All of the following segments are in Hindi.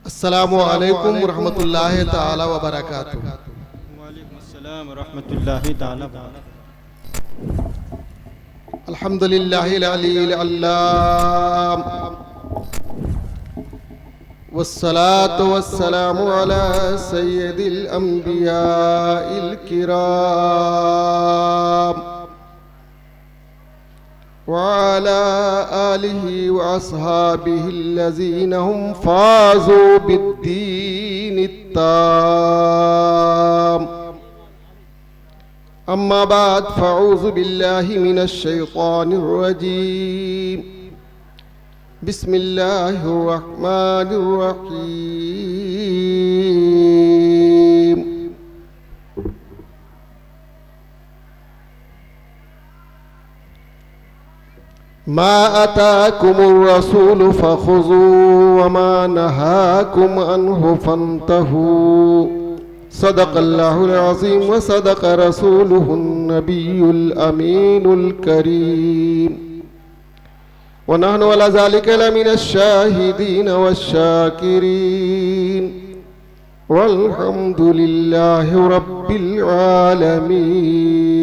अस्सलामु अलैकुम रहमतुल्लाहि ताला व बरकातुहू। वालेकुम अस्सलाम रहमतुल्लाहि ताला व बरकातुहू। अल्हम्दुलिल्लाहिल अलील अल्लाम वस्सलातु वस्सलामु अला सय्यदिल अंबियाइल किराम व अला आलिहि व अस्हाबिहिल्लज़ीना हुम फ़ाज़ू बिद्दीनित ताम। अम्मा बाद फ़अऊज़ु बिल्लाहि मिनश शैतानिर रजीम। बिस्मिल्लाहिर रहमानिर रहीम। मा अताकुमुर रसूलु फ़ख़ुज़ूहु व मा नहाकुम अन्हु फ़न्तहू। सदक़ल्लाहुल अज़ीम व सदक़ रसूलुहुन नबियुल अमीनुल करीम व नहनु अला ज़ालिका लमिनश शाहिदीन वश्शाकिरीन वल्हम्दुलिल्लाहि रब्बिल आलमीन।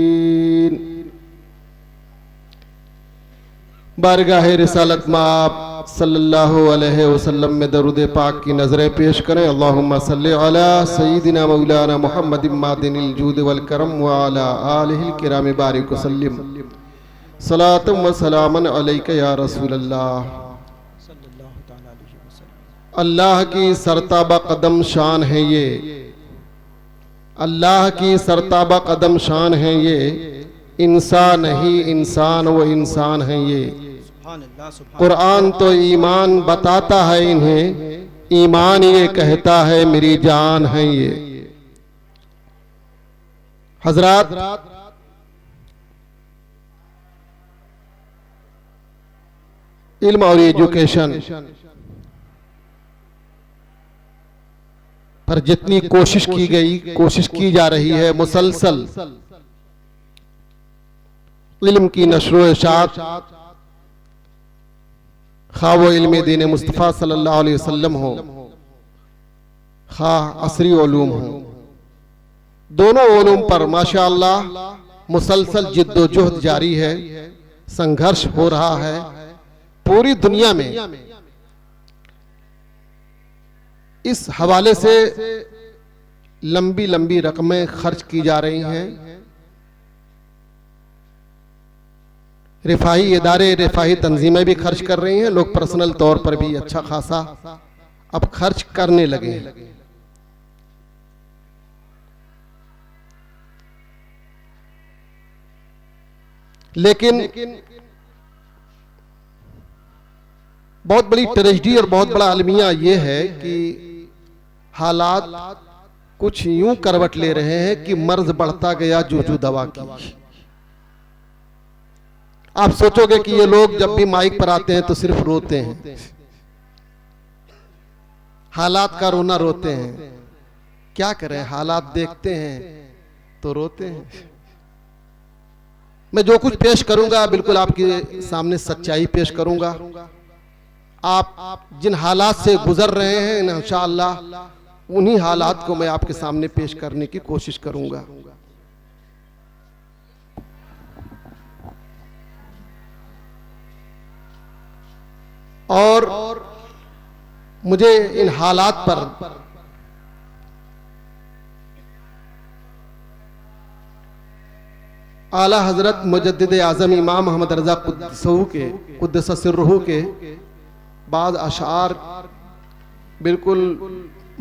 बारगाह रिसालत माब सल्लल्लाहु अलैहि वसल्लम में दरूद पाक की नज़रें पेश करें। अल्लाहुम्मा सल्लि अला सय्यिदिना मौलाना मुहम्मदिन मादिनिल जूद वल करम व अला आलिहिल किराम बारिक वसल्लम। सलातुम व सलामन अलैका या रसूलल्लाह। सल्लल्लाहु ताला अलैहि वसल्लम। अल्लाह की सरताबा कदम शान है ये, अल्लाह की सरताबा कदम शान है ये, इंसान नहीं इंसान वो इंसान है ये। कुरान तो ईमान बताता है इन्हें, ईमान ये कहता है मेरी जान है ये। हजरात, इल्म और एजुकेशन पर जितनी कोशिश की गई, कोशिश की जा रही है मुसलसल इल्म की नशर व इशाअत, खा वो इल्म दीन मुस्तफ़ा सल्लल्लाहु अलैहि वसल्लम हो, खा असरी उलूम हो, दोनों उलूम पर माशाअल्लाह मुसलसल जिद्दोजहद जारी है, संघर्ष हो रहा है। पूरी दुनिया में इस हवाले से लंबी लंबी रकमें खर्च की जा रही हैं। रिफाही इदारे, रिफाही तंजीमें भी खर्च कर रही हैं, लोग पर्सनल तौर पर भी अच्छा खासा अब खर्च करने लगे हैं। लेकिन बहुत बड़ी ट्रेजेडी और बहुत बड़ा अलमिया ये है कि हालात कुछ यूं करवट ले रहे हैं कि मर्ज बढ़ता गया जूजू दवा की। आप सोचोगे कि ये लोग जब भी माइक पर आते हैं तो सिर्फ रोते हैं, हालात का रोना रोते हैं। क्या करें, हालात देखते हैं तो रोते हैं। मैं जो कुछ पेश करूंगा बिल्कुल आपके सामने सच्चाई पेश करूंगा। आप जिन हालात से गुजर रहे हैं इंशाअल्लाह उन्हीं हालात को मैं आपके सामने पेश करने की कोशिश करूंगा। और मुझे इन हालात पर आला हजरत मुजद्दिद आजम इमाम मोहम्मद रजा कुद्दस सिर्रहू के बाद अशार बिल्कुल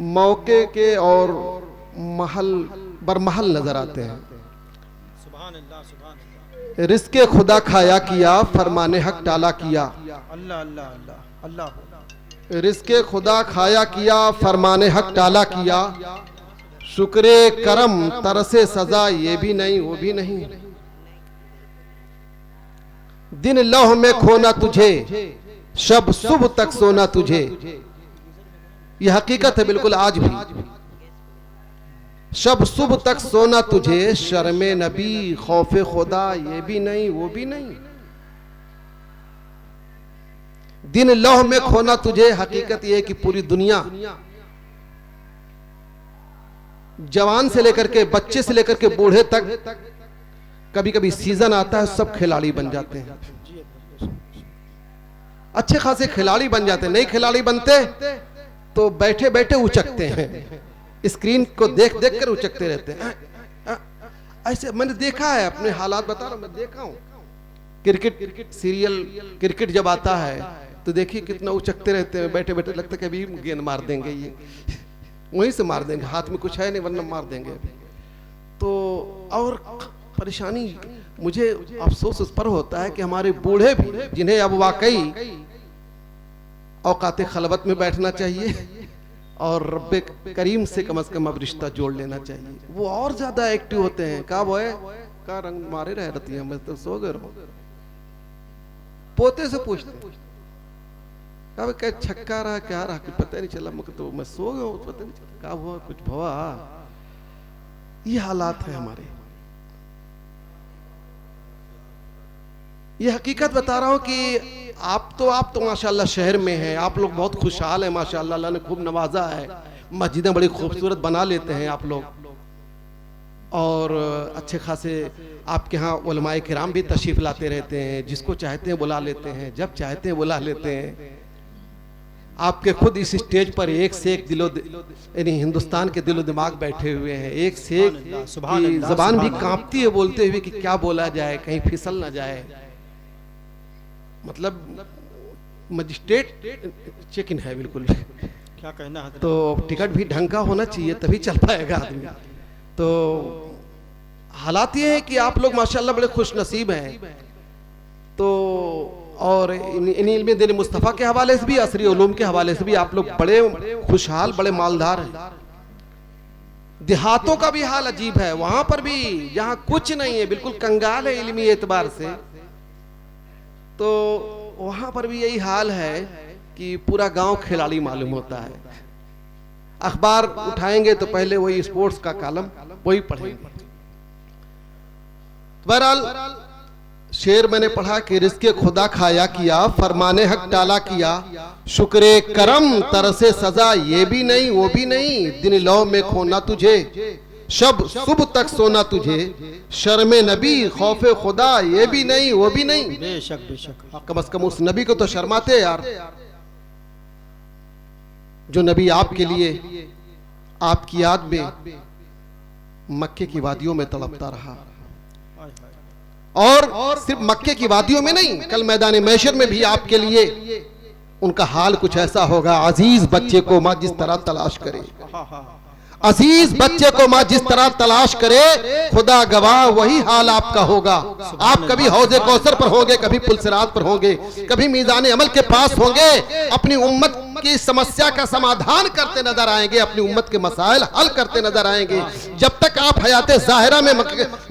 मौके के और महल बरमहल नजर आते हैं। सुभान अल्लाह, सुभान अल्लाह। रिज़्क़े खुदा खाया किया, फरमाने हक टाला किया। अल्लाह अल्लाह अल्लाह अल्लाह। रिज़्क़े खुदा खाया किया, फरमाने हक टाला किया। शुक्रे करम तरसे सजा ये भी नहीं वो भी नहीं। दिन लौह में खोना तुझे, शब सुबह तक सोना तुझे। यह हकीकत है बिल्कुल आज भी। शब सुबह तक सोना तुझे, शर्मे नबी खौफे खुदा ये भी नहीं वो भी नहीं। दिन लौह में खोना तुझे, हकीकत यह है कि पूरी दुनिया जवान से लेकर के, बच्चे से लेकर के बूढ़े तक, कभी कभी सीजन आता है सब खिलाड़ी बन जाते हैं, अच्छे खासे खिलाड़ी बन जाते हैं। नए खिलाड़ी बनते तो बैठे बैठे उचकते हैं, स्क्रीन को देख देख कर उचकते रहते हैं। ऐसे मैंने देखा है, अपने हालात बता रहा हूं, मैं देखा हूं। क्रिकेट सीरियल, क्रिकेट जब आता है तो देखिए कितना उचकते रहते हैं, बैठे बैठे लगता है कि अभी गेंद मार देंगे, ये वहीं से मार देंगे, हाथ में कुछ है नहीं वरना मार देंगे। तो और परेशानी, मुझे अफसोस उस पर होता है कि हमारे बूढ़े भी, जिन्हें अब वाकई औकात खलवत में बैठना चाहिए और रब्बे करीम से कम अब रिश्ता जोड़ लेना चाहिए, वो और ज्यादा एक्टिव होते हैं। का वो है का रंग मारे रह रहती है, मैं तो सो गए रहो। पोते से पूछते कब क्या छक्का रहा क्या रहा कुछ पता नहीं चला, मुझे तो मैं सो गया हूँ, पता नहीं चला क्या हुआ कुछ भवा। ये हालात है हमारे। ये हकीकत बता रहा हूं कि आप तो माशाल्लाह शहर में हैं, आप लोग बहुत खुशहाल हैं माशाल्लाह, अल्लाह ने खूब नवाजा है, मस्जिदें बड़ी खूबसूरत बना लेते हैं आप लोग, और अच्छे खासे आपके यहाँ उलमाए किराम भी तशरीफ लाते रहते हैं, जिसको चाहते हैं बुला लेते हैं, जब चाहते हैं बुला लेते हैं। आपके खुद इस स्टेज पर एक से एक यानी हिंदुस्तान के दिलो दिमाग बैठे हुए हैं, एक से एक की जबान भी कांपती है बोलते हुए कि क्या बोला जाए, कहीं फिसल ना जाए। मतलब मजिस्ट्रेट चेक इन है बिल्कुल, क्या कहना है। तो टिकट भी ढंग का होना चाहिए तभी चल पाएगा आदमी। तो हालात ये है कि आप लोग माशाल्लाह बड़े खुश नसीब हैं। तो और इन्हीं इल्म दीन मुस्तफ़ा के हवाले से भी, असरी उलूम के हवाले से भी आप लोग बड़े खुशहाल, बड़े मालदार हैं। देहातों का भी हाल अजीब है, वहां पर भी जहां कुछ नहीं है, बिल्कुल कंगाल है इल्मी एतबार से, तो वहां पर भी यही हाल है कि पूरा गांव खिलाड़ी मालूम होता है। अखबार उठाएंगे तो पहले वही स्पोर्ट्स का कॉलम वही पढ़ेंगे। बहरहाल शेर मैंने पढ़ा कि रिज़्क़े खुदा खाया किया, फरमाने हक टाला किया, शुक्रे करम तरसे सजा ये भी नहीं वो भी नहीं, दिन लौ में खोना तुझे, शब सुबह तक सोना तुझे, शर्मे नबी खौफे खुदा ये भी नहीं वो भी नहीं। बेशक बेशक, कम से कम उस नबी को तो शर्माते यार, जो नबी आपके लिए आपकी याद में मक्के की वादियों में तड़पता रहा, और सिर्फ मक्के की वादियों में नहीं, कल मैदान महशर में भी आपके लिए उनका हाल कुछ ऐसा होगा। अजीज बच्चे को माँ जिस तरह तलाश करे, अजीज बच्चे को माँ जिस तरह तलाश करे, खुदा गवाह वही हाल आपका होगा। आप कभी हौजे कौसर पर होंगे, कभी पुलसिरात पर होंगे, कभी मीज़ान अमल के पास होंगे, अपनी उम्मत की समस्या का समाधान करते नजर आएंगे, अपनी उम्मत के मसाइल हल करते नजर आएंगे। जब तक आप हयाते ज़ाहिरा में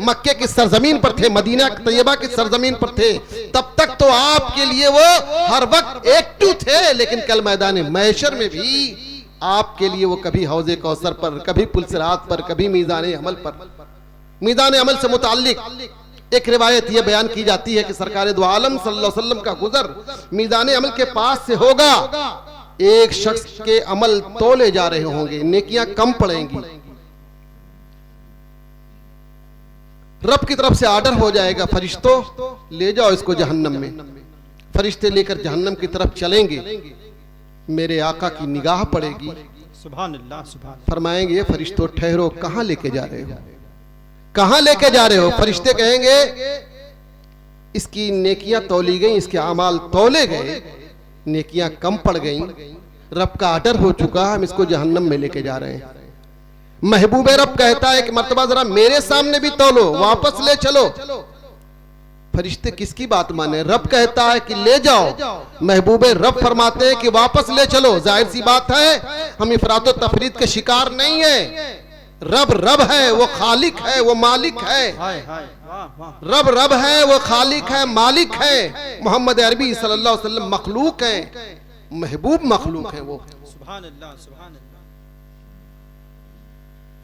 मक्के की सरजमीन पर थे, मदीना तैयबा की सरजमीन पर थे, तब तक तो आपके लिए वो हर वक्त एक्टिव थे, लेकिन कल मैदान महशर में भी आपके लिए वो कभी हौजे कौसर पर, कभी पुलसिरात पर, कभी मीज़ान अमल पर। मीज़ान अमल से मुताल्लिक एक रिवायत ये बयान की जाती है कि सरकार दो आलम सल्लल्लाहु अलैहि वसल्लम का गुजर मीज़ान अमल के पास से होगा, एक शख्स के अमल तोले जा रहे होंगे, नेकियां कम पड़ेंगी, रब की तरफ से आर्डर हो जाएगा, फरिश्तों ले जाओ इसको जहन्नम में। फरिश्ते लेकर जहन्नम की तरफ चलेंगे, मेरे आका की निगाह पड़ेगी, सुभान अल्लाह सुभान। फरमाएंगे फरिश्तों ठहरो, कहां लेके जा रहे हो, कहां लेके जा रहे हो। फरिश्ते कहेंगे इसकी नेकियां तौली गई, इसके अमाल तौले गए, नेकियां कम पड़ गई, रब का आर्डर हो चुका, हम इसको जहन्नम में लेके जा रहे हैं। महबूबे रब कहता है कि मर्तबा जरा मेरे सामने भी तौलो, वापस ले चलो। फरिश्ते किसकी बात माने, रब कहता है कि ले जाओ, महबूबे रब फरमाते हैं कि वापस ले चलो। जाहिर सी बात है हम इफरात व तफरीद के शिकार नहीं है, रब रब है, वो खालिक है, वो मालिक है, रब रब है, वो खालिक है, मालिक है। मोहम्मद अरबी सल्लल्लाहु अलैहि वसल्लम मखलूक है, महबूब मखलूक है वो। सुभान अल्लाह सुभान अल्लाह।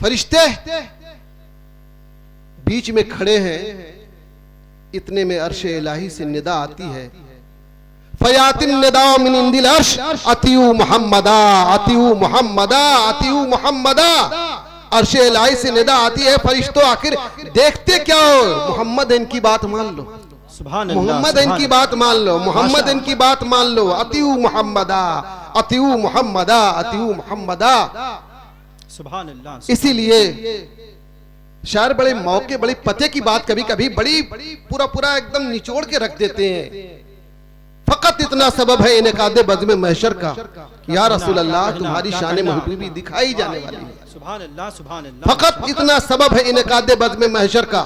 फरिश्ते बीच में खड़े हैं, इतने में अर्शे इलाही से निदा आती है, फयातिन निदा मिन इंदिल अर्श अतियु मुहम्मदा अतियु मुहम्मदा अतियु मुहम्मदा। अर्शे इलाही से निदा आती है, फरिश्तों आखिर देखते क्या हो, मोहम्मद इनकी बात मान लो, सुभान अल्लाह, मोहम्मद इनकी बात मान लो, मोहम्मद इनकी बात मान लो, अतिउ मुहम्मदा, अतिउ मुहम्मदा, अतिउ मुहम्मदा। सुभान अल्लाह। इसीलिए शायर बड़े मौके, बड़े पते की बात कभी कभी बड़ी पूरा पूरा एकदम निचोड़ के रख देते हैं। फकत इतना सबब है इनकादे बज़्म महशर का, या रसूल अल्लाह तुम्हारी शान महबूबी दिखाई जाने वाली है। सुभान अल्लाह, सुभान अल्लाह। फकत इतना सबब है इनकादे बज़्म महशर का,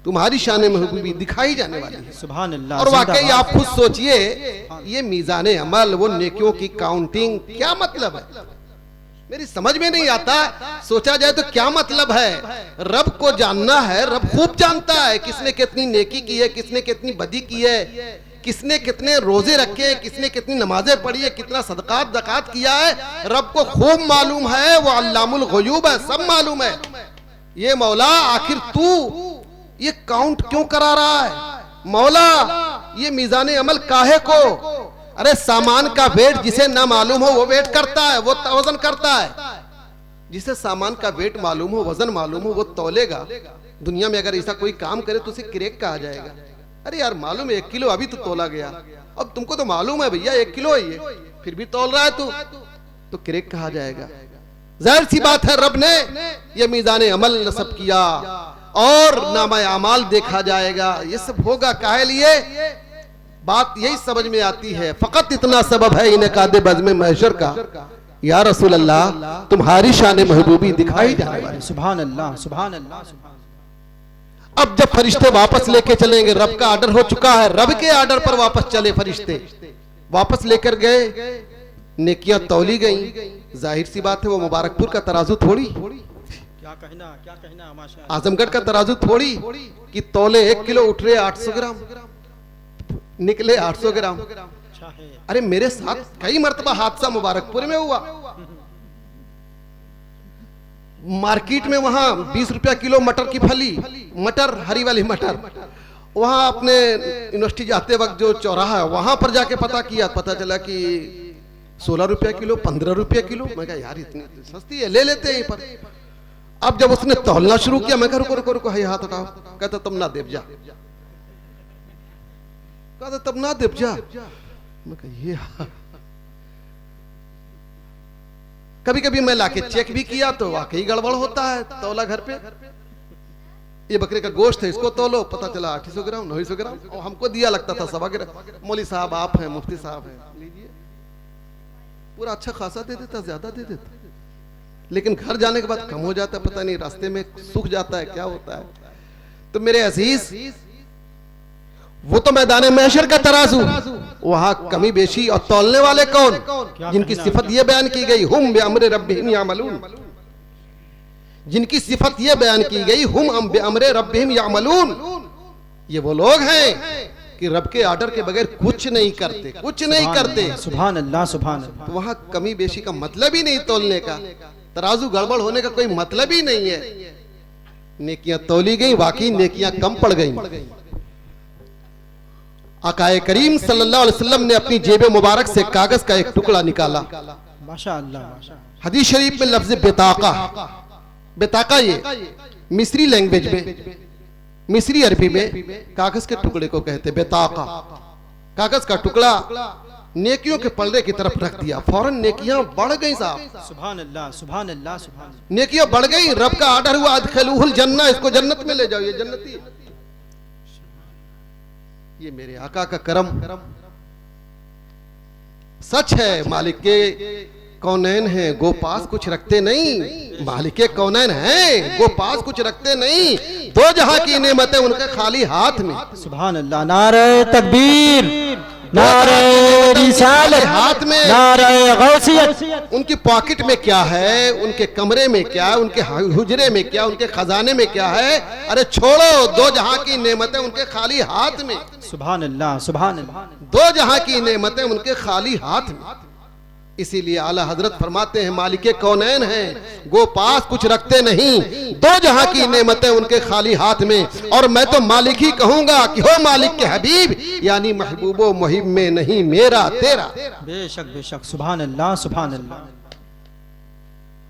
तुम्हारी शान महबूबी दिखाई जाने वाली है। सुभान अल्लाह। और वाकई आप खुद सोचिए, ये मीज़ाने अमल, वो नेकियों की काउंटिंग, क्या मतलब है? मेरी समझ में नहीं आता। सोचा जाए तो क्या मतलब है? रब को जानना है, रब खूब जानता है किसने कितनी नेकी की है, किसने कितनी बदी की है, किसने कितने रोजे रखे, किसने कितनी नमाजें पढ़ी है, कितना सदकात ज़कात किया है, रब को खूब मालूम है। वो अल्लामुल गुयूब है, सब मालूम है। ये मौला आखिर तू ये काउंट क्यों करा रहा है? मौला ये मीज़ाने अमल काहे को? अरे सामान का वेट जिसे ना मालूम हो वो वेट करता है, वो वजन करता है। जिसे सामान का वेट मालूम हो, वजन मालूम हो, वो तौलेगा। दुनिया में अगर ऐसा कोई काम करे तो उसे क्रेक कहा जाएगा। अरे यार मालूम है 1 किलो अभी तो तोला गया, अब तुमको तो मालूम है भैया 1 किलो है ये, फिर भी तौल रहा है तू, तो क्रेक कहा जाएगा। जाहिर सी बात है रब ने ये मीज़ाने अमल नस्ब किया और नामा अमाल देखा जाएगा। ये सब होगा काहे लिए? बात यही समझ में आती है। फकत इतना सबब है इनकादे बज़्म महशर का, या रसूल अल्लाह तुम्हारी शान महबूबी दिखाई जाने वाली। सुभान अल्लाह, सुभान अल्लाह, सुभान। अब जब फरिश्ते वापस लेके चलेंगे, रब का आर्डर हो चुका है, रब के आर्डर पर वापस चले फरिश्ते, वापस लेकर गए, नेकियां तौली गई। जाहिर सी बात है वो मुबारकपुर का तराजू थोड़ी, क्या कहना माशाअल्लाह, आजमगढ़ का तराजू थोड़ी कि तौले 1 किलो उठ रहे 800 ग्राम, निकले 800 ग्राम। अच्छा है। अरे मेरे साथ कई मर्तबा हादसा मुबारकपुर में हुआ। मार्केट में वहां 20 रुपया किलो मटर की फली, मटर हरी वाली मटर, वहां अपने यूनिवर्सिटी जाते वक्त जो चौराहा है वहां पर जाके पता किया, पता चला कि 16 रुपया किलो, 15 रुपया किलो। मैं कहा यार इतनी सस्ती है, ले लेते हैं पर। अब जब उसने तौलना शुरू किया, मैं कहा रुको रुको रुको, हाथ हटाओ। कहता तब ना देव जा, कहता तब ना देव जा। मैं कहा ये कभी कभी मैं लाके चेक भी किया तो वाकई गड़बड़ होता है। तौला घर पे, ये बकरे का गोश्त है, इसको तौलो, पता चला 800 ग्राम 900 ग्राम, और हमको दिया लगता था 1.25 ग्राम। मौली साहब आप हैं, मुफ्ती साहब हैं, लीजिए। पूरा अच्छा खासा दे देता, ज्यादा दे देता, लेकिन घर जाने के बाद कम हो जाता, पता नहीं रास्ते में सूख जाता है, क्या होता है। तो मेरे अजीज, वो तो मैदान महशर का तराजू, वहां कमी बेशी और तौलने वाले कौन? जिनकी सिफत ये बयान की गई, हुम बिअम्रि रब्बिहिम यामलून। जिनकी सिफत ये बयान की गई, हुम बिअम्रि रब्बिहिम यामलून। ये वो लोग हैं कि रब के आर्डर के बगैर कुछ नहीं करते, कुछ नहीं करते। सुभान अल्लाह, सुभान अल्लाह। तो वहां कमी बेशी का मतलब ही नहीं तौलने का, तराजू गड़बड़ होने का कोई मतलब ही नहीं है। नेकियां तौली गई, वाकई नेकियां कम पड़ गई। आकाए करीम सल्लल्लाहु अलैहि वसल्लम ने अपनी जेब मुबारक से कागज का एक टुकड़ा निकाला। माशाअल्लाह। हदीस शरीफ में लफ्ज बेताका, बेताका ये मिस्री लैंग्वेज में, मिस्री अरबी में कागज के टुकड़े को कहते बेताका। कागज का टुकड़ा नेकियों के पलड़े की तरफ रख दिया, फौरन नेकियां बढ़ गई साहब। सुभान अल्लाह, सुभान अल्लाह, सुभान। नेकियां बढ़ गई, रब का आर्डर हुआ अदखिलूहुल जन्नह, इसको जन्नत में ले जाओ, ये जन्नती। ये मेरे आका का करम सच है। मालिक के कौनैन हैं, गो पास कुछ रखते नहीं। मालिक के कौनैन हैं, गो पास कुछ रखते नहीं। दो जहां की नेमतें उनके खाली हाथ में। सुभान अल्लाह। नारे तकबीर, नारे रिसालत, हाथ में नारे गौसियत। उनकी पॉकेट में क्या है, उनके कमरे में क्या है, उनके हुजरे में क्या, उनके खजाने में क्या है। अरे छोड़ो, दो जहां की नेमतें उनके खाली हाथ में। सुभान अल्लाह, सुभान अल्लाह। दो जहां की नेमतें उनके खाली हाथ में। इसीलिए आला हजरत फरमाते हैं, मालिके कौनैन हैं, गो पास कुछ रखते नहीं। दो जहां की नेमतें उनके खाली हाथ में। और मैं तो मालिक ही कहूंगा कि हो मालिक के हबीब, यानी महबूबो मुहिब में नहीं मेरा तेरा। बेशक बेशक। सुभान अल्लाह, सुभान अल्लाह।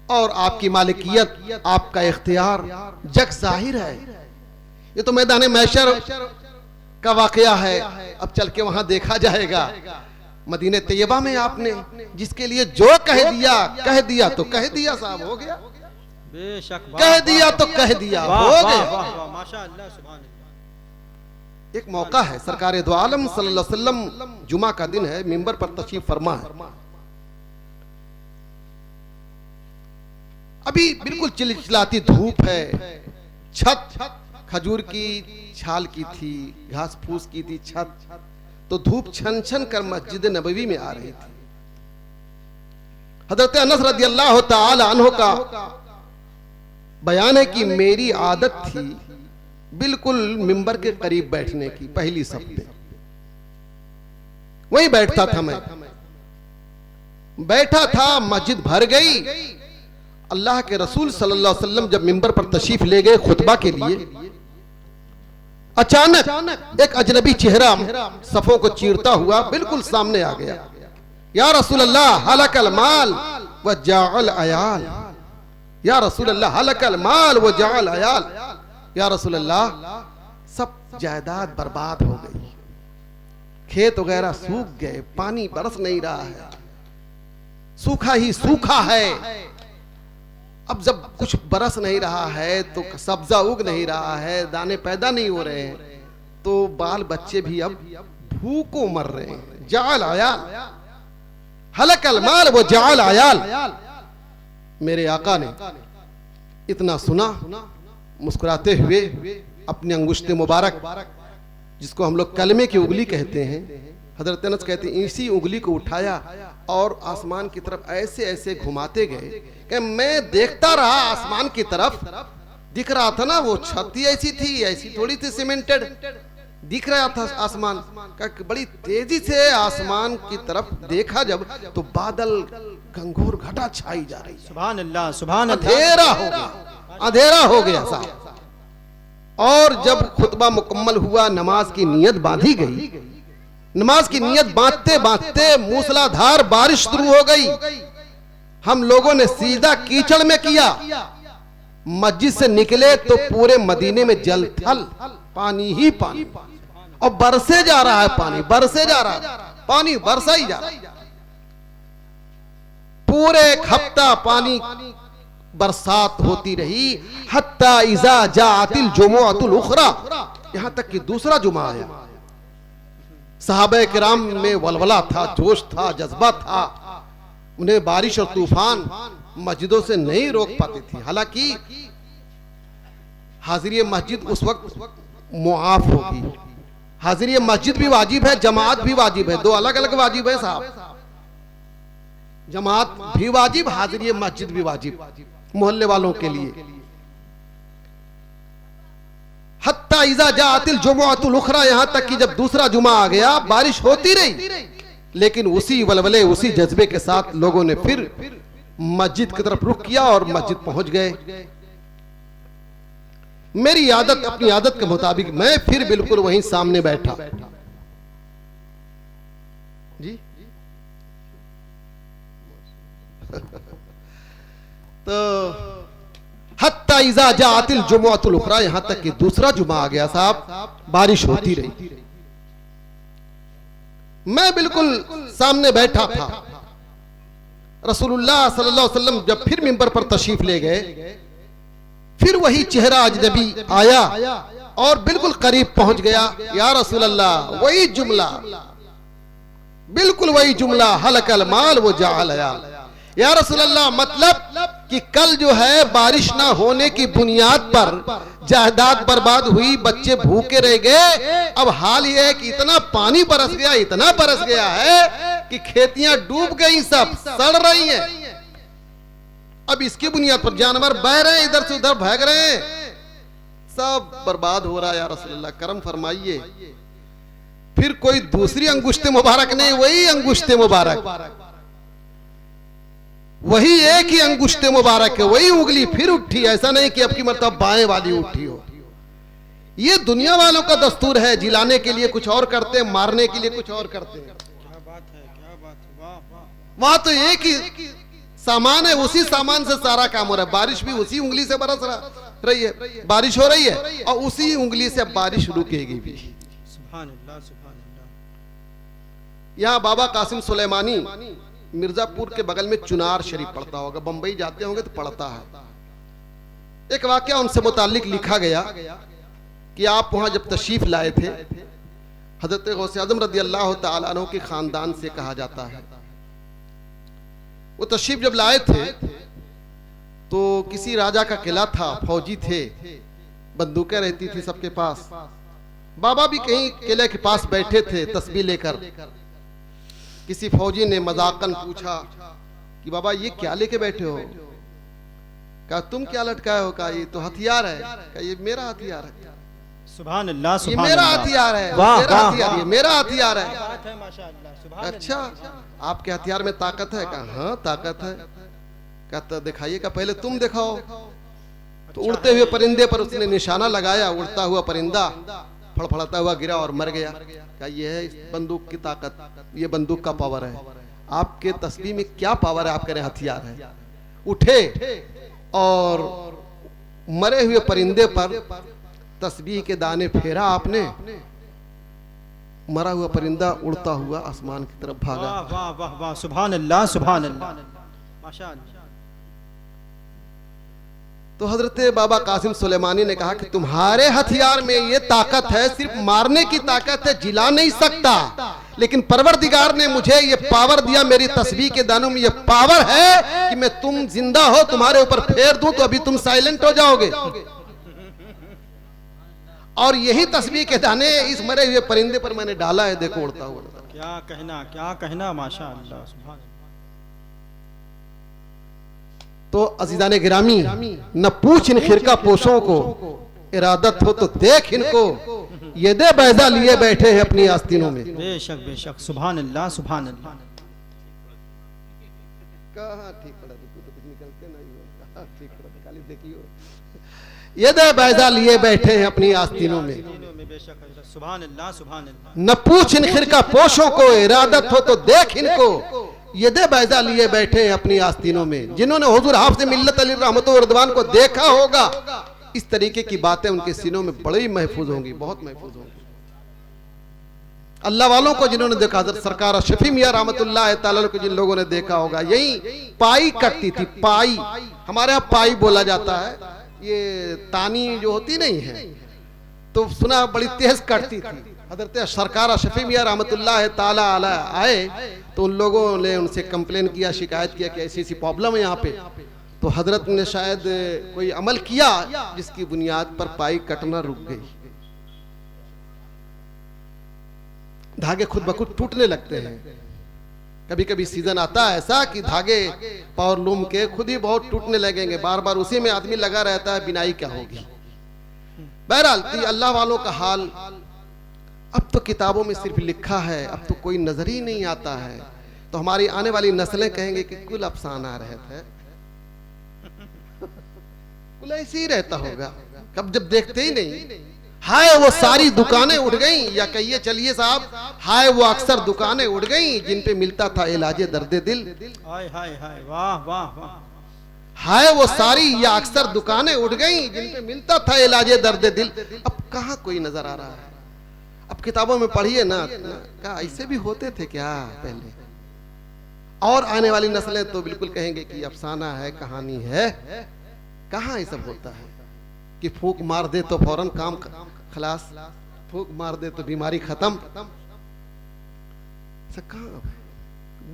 और आपकी मालिकियत, आपका इख्तियार जग जाहिर है। ये तो मैदान महशर का वाकया है, अब चल के वहां देखा जाएगा। मदीने तैयबा में आपने जिसके लिए जो कह दिया तो कह दिया साहब, हो गया। बेशक, कह दिया तो कह दिया, हो गया। माशाअल्लाह, सुभान अल्लाह। एक मौका है, सरकार दो आलम सल्लल्लाहु अलैहि वसल्लम जुमा का दिन है, मिंबर पर तशरीफ फरमा है। अभी बिल्कुल चिलचिलाती धूप है, छत खजूर की छाल की थी, घास फूस की थी छत, तो धूप छन छन कर मस्जिद नबवी में आ रही थी। हजरत अनस रदियल्लाहु ताला अन्हु का बयान है कि मेरी आदत थी बिल्कुल मिंबर के करीब बैठने की, पहली सफ पे वहीं बैठता था मैं। बैठा था, मस्जिद भर गई। अल्लाह के रसूल सल्लल्लाहु अलैहि वसल्लम जब मिंबर पर तशरीफ ले गए खुतबा के लिए, अचानक एक अजनबी चेहरा सफों को चीरता हुआ बिल्कुल सामने आ गया। या रसूल अल्लाह हलकल माल व जाअल अयाल, या रसूल अल्लाह हलकल माल व जाअल अयाल। या रसूल अल्लाह, सब जायदाद बर्बाद हो गई, खेत वगैरह सूख गए, पानी बरस नहीं रहा है, सूखा ही सूखा है। अब जब कुछ बरस नहीं रहा है तो सब्जा उग नहीं रहा है, दाने पैदा नहीं हो रहे हैं, तो बाल बच्चे भी अब भूखों मर रहे हैं। जाल आयाल, हलकल माल वो जाल आयाल। मेरे आका ने इतना सुना, मुस्कुराते हुए अपनी अंगुश्ते मुबारक, जिसको हम लोग कलमे की उंगली कहते हैं, हजरत अनस कहते हैं, इसी उंगली को उठाया और आसमान की तरफ ऐसे ऐसे घुमाते गए कि मैं देखता रहा आसमान की तरफ। दिख रहा था ना, वो छत ही ऐसी थी, ऐसी थोड़ी थी सीमेंटेड, दिख रहा था आसमान का। बड़ी तेजी से आसमान की तरफ देखा जब, तो बादल घंघोर घटा छाई जा रही। सुभान अल्लाह, सुभान अल्लाह। अंधेरा हो गया, अंधेरा हो गया साहब। और जब खुतबा मुकम्मल हुआ, नमाज की नियत बांधी गई। नमाज की नियत बांधते बांधते मूसलाधार बारिश शुरू हो गई। हम लोगों ने सीधा कीचड़ में किया। मस्जिद से निकले तो पूरे मदीने में जल थल, पानी ही पानी, और बरसे जा रहा है पानी, बरसे जा रहा है पानी, बरसा ही जा रहा है। पूरे एक हफ्ता पानी बरसात होती रही। हत्ता इज़ा जाअतिल जुमुअतुल उखरा, यहां तक कि दूसरा जुमा आया। सहाबे किराम में वलवला था, जोश था, जज्बा था। उन्हें बारिश और तूफान मस्जिदों से नहीं रोक पाती थी। हालांकि हाजिरी मस्जिद उस वक्त मुआफ होगी। हाजिरी मस्जिद भी वाजिब है, जमात भी वाजिब है, दो अलग अलग वाजिब है साहब। जमात भी वाजिब, हाजिरी मस्जिद भी वाजिब मोहल्ले वालों के लिए। हत्ता इज़ा जाअतिल जुमुअतुल उखरा, यहां तक कि जब दूसरा जुमा आ गया, बारिश होती रही, लेकिन उसी वलवले, उसी जज्बे के साथ लोगों ने फिर मस्जिद की तरफ रुख किया और मस्जिद पहुंच गए। मेरी आदत, अपनी आदत के मुताबिक मैं फिर बिल्कुल वहीं सामने बैठा। जी तो हत्ता इज़ा जाअतिल जुमुअतुल उखरा, यहां तक कि दूसरा जुमा आ गया साहब, बारिश होती रही। मैं बिल्कुल सामने बैठा था। रसूलुल्लाह सल्लल्लाहु अलैहि वसल्लम जब फिर मिंबर पर तशरीफ ले गए, फिर वही चेहरा अजनबी आया और बिल्कुल करीब पहुंच गया। या रसूल अल्लाह, वही जुमला, बिल्कुल वही जुमला, हलकल माल वो जाअल अयाल। या रसूल अल्लाह, मतलब कि कल जो है बारिश ना होने की बुनियाद पर जायदाद बर्बाद हुई, बच्चे भूखे रह गए। अब हाल यह है कि इतना पानी बरस गया, इतना बरस गया है कि खेतियां डूब गई, सब सड़ रही हैं। अब इसकी बुनियाद पर जानवर बह रहे हैं, इधर से उधर भाग रहे हैं, सब बर्बाद हो रहा है। या रसूल अल्लाह, करम फरमाइए। फिर कोई दूसरी अंगुश्ते मुबारक नहीं, वही अंगुश्ते मुबारक, वही एक ही अंगुश्ते मुबारक है, वही उंगली फिर उठी। ऐसा नहीं कि अब की मतलब बाएं वाली उठी हो। ये दुनिया वालों का दस्तूर है, जिलाने के लिए कुछ और करते हैं, मारने के लिए कुछ और करते हैं। क्या बात है, क्या बात है, वाह वाह। वहां तो एक ही सामान है, उसी सामान से सारा काम हो रहा है। बारिश भी उसी उंगली से बरस रही है, बारिश हो रही है और उसी उंगली से बारिश रुकेगी भी। सुभान अल्लाह, सुभान अल्लाह। यहाँ बाबा कासिम सुलेमानी मिर्जापुर के बगल में चुनार शरीफ पड़ता होगा, बंबई जाते होंगे तो पड़ता है। एक वाकया उनसे मुतालिक लिखा गया कि आप वहां जब तशरीफ लाए थे, हजरत गौसे आजम रदी अल्लाह तआला अन्हु के खानदान से कहा जाता है, वो तशरीफ जब लाए थे तो किसी राजा का किला था, फौजी थे, बंदूकें रहती थी सबके पास। बाबा भी कहीं किले के पास बैठे थे तस्बीह लेकर। किसी फौजी ने मजाकन पूछा कि बाबा ये क्या लेके बैठे हो? कहा तुम क्या लटकाए हो? कहा ये तो हथियार है। कहा ये मेरा हथियार है। सुभान अल्लाह, ये सुभान मेरा अल्लाह। हथियार है, वाह, मेरा वाह, हथियार, वाह। ये मेरा हथियार है। क्या बात है, माशाअल्लाह, सुभान अच्छा, अल्लाह। आपके हथियार में ताकत है? कहा हाँ ताकत है। कहता दिखाइए। का पहले तुम दिखाओ। तो उड़ते हुए परिंदे पर उसने निशाना लगाया, उड़ता हुआ परिंदा फड़फड़ाता हुआ गिरा और मर गया। क्या ये है इस बंदूक की ताकत, ये बंदूक का पावर है। आपके तस्बीह में क्या पावर है? आप कह रहे हैं हथियार है। उठे और मरे हुए परिंदे पर तस्बीह के दाने फेरा आपने, मरा हुआ परिंदा उड़ता हुआ आसमान की तरफ भागा। वाह वाह वाह वाह, सुभान अल्लाह, सुभान अल्लाह, माशाअल्लाह। तो हजरत बाबा कासिम सुलेमानी ने कहा कि तुम्हारे हथियार में ये ताकत है, सिर्फ मारने की ताकत है, जिला नहीं सकता। लेकिन परवरदिगार ने मुझे ये पावर दिया, मेरी तस्बीह के दानों में ये पावर है कि मैं तुम जिंदा हो तुम्हारे ऊपर फेर दूं तो अभी तुम साइलेंट हो जाओगे। और यही तस्बीह के दाने इस मरे हुए परिंदे पर मैंने डाला है, देखो उड़ता हुआ। क्या कहना, क्या कहना, माशाअल्लाह, सुभान अल्लाह। तो अजीजाने गिरामी, न पूछ इन खिरका पोशों को, इरादत हो तो देख इनको, ये दे बैजा लिए बैठे हैं अपनी आस्तीनों में। बेशक बेशक, सुभान अल्लाह, सुभान अल्लाह। कहाँ ठीक पड़ा, तो कुछ निकलते नहीं हो। कहाँ ठीक पड़ा, खाली देखियो। ये दे बैजा लिए बैठे हैं अपनी आस्तीनों में। बेशक, सुभान अल्लाह, सुभान अल्लाह। न पूछ इन खिरका पोशों को, इरादत हो तो देख इनको, ये दे बैजा लिए बैठे हैं अपनी आस्तीनों में। जिन्होंने हुजूर हाफिज़ मिल्लत अली रहमतुल्लाह व रिदवान को देखा होगा, इस तरीके की बातें उनके सीनों में बड़ी महफूज होंगी, बहुत महफूज होंगी। अल्लाह वालों को जिन्होंने देखा, हज़रत सरकार शफी मियां रहमतुल्लाह तआला को जिन लोगों ने देखा होगा, यही पाई कटती थी। पाई हमारे यहाँ पाई बोला जाता है, ये तानी जो होती नहीं है, तो सुना बड़ी तेज कटती थी। हज़रत सरकार शफी मियां रहमतुल्लाह तआला अलैह आए तो उन लोगों ने उनसे कंप्लेन किया, शिकायत किया कि ऐसी ऐसी प्रॉब्लम है यहाँ पे। तो हजरत ने शायद कोई अमल किया जिसकी बुनियाद पर पाई कटना रुक गई। धागे खुद ब खुद टूटने लगते हैं। कभी कभी सीजन आता है ऐसा कि धागे पावरलूम के खुद ही बहुत टूटने लगेंगे, बार बार उसी में आदमी लगा रहता है, बिनाई क्या होगी। बहरहाल अल्लाह वालों का हाल अब तो किताबों में सिर्फ लिखा है, अब तो कोई नजर ही नहीं आता है। तो हमारी आने वाली नस्लें कहेंगे कि कुल अफसाना रहता है, कुल ऐसे ही रहता होगा, कब जब देखते ही नहीं। हाय वो सारी दुकानें उठ गई, या कहिए चलिए साहब, हाय वो अक्सर दुकानें उठ गई जिन पे मिलता था इलाजे दर्दे दिल। हाय हाय हाय, वाह वाह वाह। हाय वो सारी या अक्सर दुकानें उठ गई जिन पे मिलता था इलाजे दर्दे दिल। अब कहाँ कोई नजर आ रहा है। अब किताबों में पढ़िए ना, क्या ऐसे भी होते थे क्या पहले। और आने वाली नस्लें तो बिल्कुल कहेंगे कि अफसाना है, कहानी है। कहाँ ये सब होता है कि फूंक मार दे तो फौरन काम खलास, फूंक मार दे तो बीमारी खत्म। कहाँ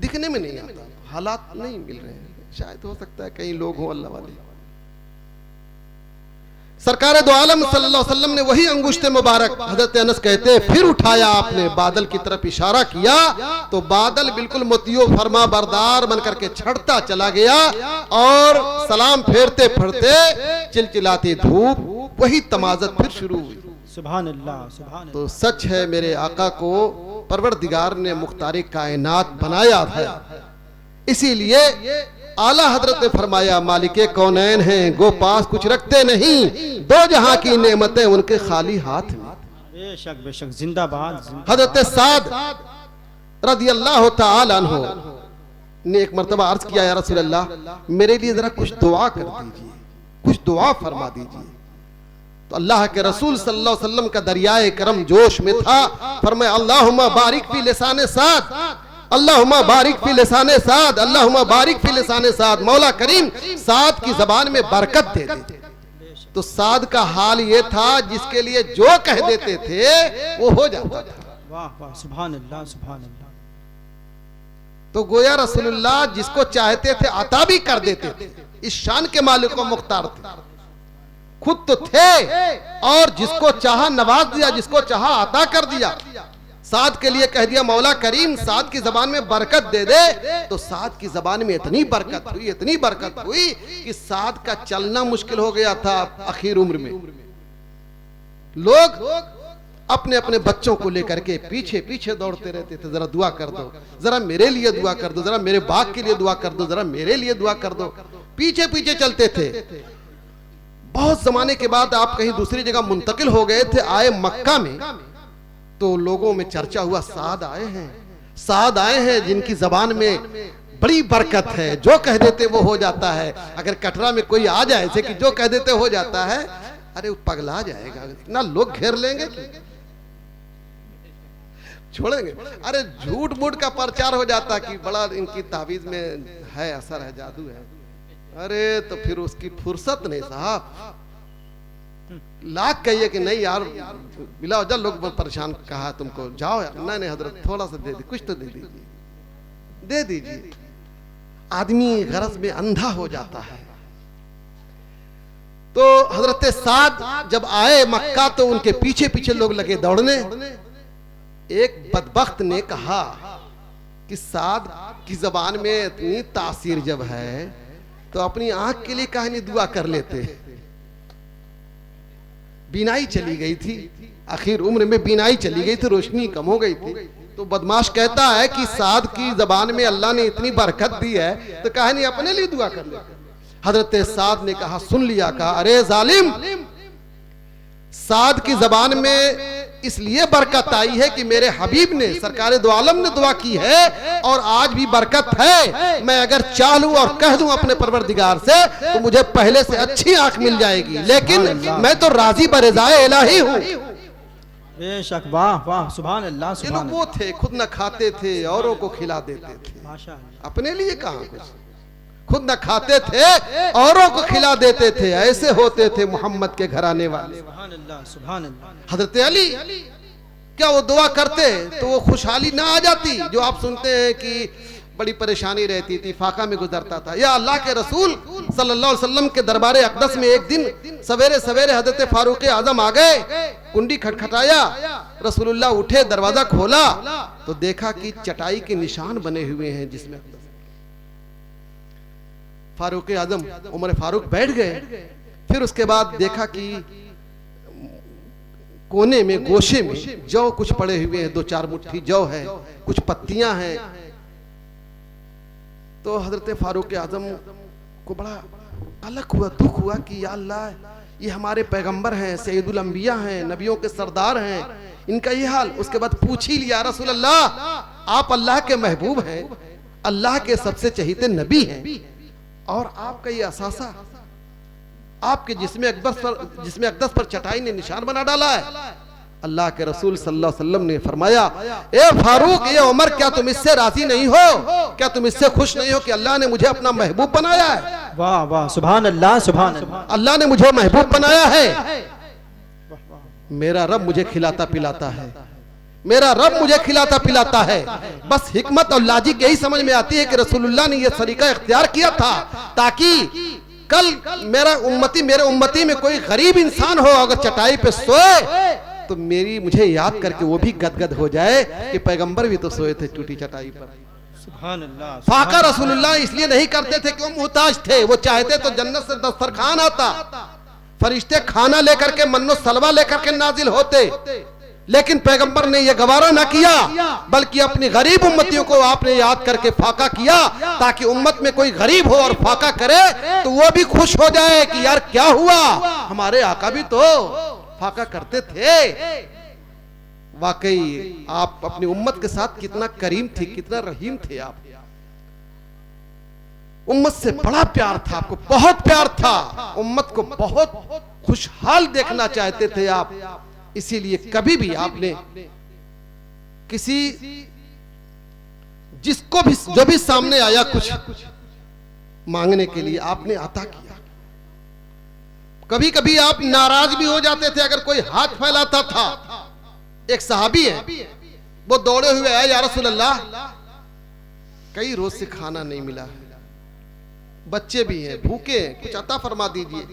दिखने में नहीं आता, हालात नहीं मिल रहे हैं। शायद हो सकता है कई लोग हों अल्लाह वाले। सरकार दो आलम सल्लल्लाहु अलैहि वसल्लम ने वही अंगुश्ते मुबारक, हजरत अनस कहते हैं, फिर उठाया आपने, बादल की तरफ इशारा किया तो बादल बिल्कुल मोतियों फरमा बरदार बन करके छड़ता चला गया और सलाम फेरते फेरते चिलचिलाती धूप वही तमाज़त फिर शुरू हुई। सुभान अल्लाह, सुभान अल्लाह। तो सच है मेरे आका को परवरदिगार ने मुख्तारी कायनात बनाया है, इसीलिए आला हजरत ने फरमाया, मालिके कौनैन हैं, गो पास कुछ रखते नहीं, दो जहां की नेमतें उनके खाली हाथ में। बेशक बेशक, जिंदाबाद। हजरत साद रज़ी अल्लाह तआला अन्हु ने एक मर्तबा अर्ज किया, या रसूल अल्लाह मेरे लिए जरा कुछ दुआ कर दीजिए, कुछ दुआ फरमा दीजिए। तो अल्लाह के रसूल सल्लल्लाहु अलैहि वसल्लम का दरियाए करम जोश में था, फरमाया अल्लाहुम्मा बारिक फी लिसाने साद, अल्लाहुम्मा बारिक फी लिसाने साद, अल्लाहुम्मा बारिक फी लिसाने साद। मौला करीम साद की जबान में बरकत दे दे। तो साद का हाल ये था जिसके लिए जो कह देते थे वो हो जाता था। वाह वाह, सुभान अल्लाह सुभान अल्लाह। तो गोया रसूलुल्लाह जिसको चाहते थे अता भी कर देते थे, इस शान के मालिक व मुख्तार थे, खुद तो थे और जिसको चाहा नवाज दिया, जिसको चाहा अता कर दिया। साद के लिए कह दिया मौला करीम साद की जबान में बरकत दे दे। तो साद की जबान में इतनी बरकत हुई, इतनी बरकत हुई कि साद का चलना मुश्किल हो गया था। आखिर उम्र में लोग अपने अपने बच्चों को लेकर के पीछे पीछे दौड़ते रहते थे, जरा दुआ कर दो, जरा मेरे लिए दुआ कर दो, जरा मेरे बाग के लिए दुआ कर दो, जरा मेरे लिए दुआ कर दो, पीछे पीछे चलते थे। बहुत जमाने के बाद आप कहीं दूसरी जगह मुंतकिल हो गए थे, आए मक्का में, तो लोगों में चर्चा हुआ साद आए हैं, साद आए हैं जिनकी जबान में बड़ी बरकत है, जो कह देते वो हो जाता है। अगर कटरा में कोई आ जाए ऐसे कि जो कह देते हो जाता है, अरे वो पगला जाएगा, इतना लोग घेर लेंगे छोड़ेंगे। अरे झूठ मूठ का प्रचार हो जाता कि बड़ा इनकी तावीज में है, असर है, जादू है। अरे तो फिर उसकी फुर्सत नहीं साहब, लाख कहिए कि नहीं यार बिला वजह लोग परेशान, कहा तुमको जाओ यार, नहीं हजरत थोड़ा सा दे दी, कुछ तो दे दीजिए, दे दीजिए। आदमी गरज में अंधा हो जाता है। तो हजरत साद जब आए मक्का तो उनके पीछे पीछे लोग लगे दौड़ने। एक बदबख्त ने कहा कि साद की जबान में इतनी तासीर जब है तो अपनी आंख के लिए काहे नहीं दुआ कर लेते। बीनाई चली गई थी, आखिर उम्र में बीनाई चली गई थी, रोशनी कम हो गई थी। तो बदमाश कहता है कि साद की जबान में अल्लाह ने इतनी बरकत दी है तो काहे नहीं अपने लिए दुआ कर लेते। हजरत साद ने कहा, सुन लिया, कहा अरे जालिम, साद की जबान में इसलिए बरकत आई है कि मेरे हबीब ने सरकार दो आलम ने दुआ की है और आज भी बरकत है। मैं अगर चाहूं और कह दूं अपने परवरदिगार से तो मुझे पहले से अच्छी आंख मिल जाएगी, लेकिन मैं तो राजी बरज़ाए इलाही हूं। बेशक, वाह वाह, सुभान अल्लाह सुभान वो थे खुद न खाते थे औरों को खिला देते थे, माशाअल्लाह। अपने लिए कहां कुछ, खुद न खाते थे औरों को खिला देते थे। ऐसे होते थे मोहम्मद के घराने वाले। सुभान अल्लाह सुभान अल्लाह। हजरत अली क्या वो दुआ करते तो वो खुशहाली ना आ जाती जो आप सुनते हैं कि बड़ी परेशानी रहती थी, फाका में गुजरता था। या अल्लाह के रसूल सल्लल्लाहु अलैहि वसल्लम के दरबारे अक़दस में एक दिन सवेरे सवेरे हजरत फारूक आजम आ गए, कुंडी खटखटाया, रसूलुल्लाह उठे, दरवाजा खोला तो देखा कि चटाई के निशान बने हुए हैं जिसमें फारूक आजम उमर फारूक बैठ गए। फिर उसके बाद देखा कि कोने में गोशे में जौ कुछ पड़े हुए हैं, 2-4 मुट्ठी जौ है, कुछ पत्तियां हैं। तो हजरत फारूक आजम को बड़ा अलग हुआ, दुख हुआ कि या अल्लाह, ये हमारे पैगंबर हैं, सैयदुल अंबिया हैं, नबियों के सरदार हैं, इनका ये हाल। उसके बाद पूछ ही लिया, रसूल अल्लाह आप अल्लाह के महबूब हैं, अल्लाह के सबसे चहीते नबी हैं और आपका ये असासा आपके जिस्म अक़दस पर चटाई ने निशान बना डाला है। अल्लाह के रसूल सल्लल्लाहु अलैहि वसल्लम ने फरमाया, ए फारूक, ये उमर, क्या तुम इससे राजी नहीं हो, क्या तुम इससे खुश नहीं हो कि अल्लाह ने मुझे अपना महबूब बनाया है। वाह वाह, सुभान अल्लाह सुभान अल्लाह। अल्लाह ने मुझे महबूब बनाया है, मेरा रब मुझे खिलाता पिलाता है, मेरा रब मुझे खिलाता पिलाता है। बस हिकमत और लॉजिक यही समझ में आती है कि रसूलुल्लाह ने यह तरीका इख्तियार किया था ताकि कल मेरे उम्मती में कोई गरीब इंसान हो, अगर चटाई पे सोए तो मुझे याद करके वो भी गदगद हो जाए कि पैगंबर भी तो सोए थे टूटी चटाई पर। सुभान अल्लाह। फाका रसूलुल्लाह इसलिए नहीं करते थे कि वो मुहताज थे, वो चाहते तो जन्नत से दस्तरखान आता, फरिश्ते खाना लेकर के, मन्नो सलवा लेकर के नाजिल होते, लेकिन पैगंबर ने यह गवारा ना किया, बल्कि अपनी गरीब उम्मतियों को आपने याद करके फाका किया ताकि उम्मत में कोई गरीब हो और फाका करे तो वो भी खुश हो जाए कि यार क्या हुआ, हमारे आका भी तो फाका करते थे। वाकई आप अपनी उम्मत के साथ कितना करीम थे, कितना रहीम थे आप। उम्मत से बड़ा प्यार था, आपको बहुत प्यार था, उम्मत को बहुत खुशहाल देखना चाहते थे आप। इसीलिए कभी भी आपने किसी जिसको भी जो भी सामने आया कुछ मांगने के लिए आपने अता किया। कभी कभी आप नाराज भी हो जाते थे अगर कोई हाथ फैलाता था। एक सहाबी है, वो दौड़े हुए आए, या रसूल अल्लाह कई रोज से खाना नहीं मिला है, बच्चे भी हैं, भूखे हैं, कुछ अता फरमा दीजिए।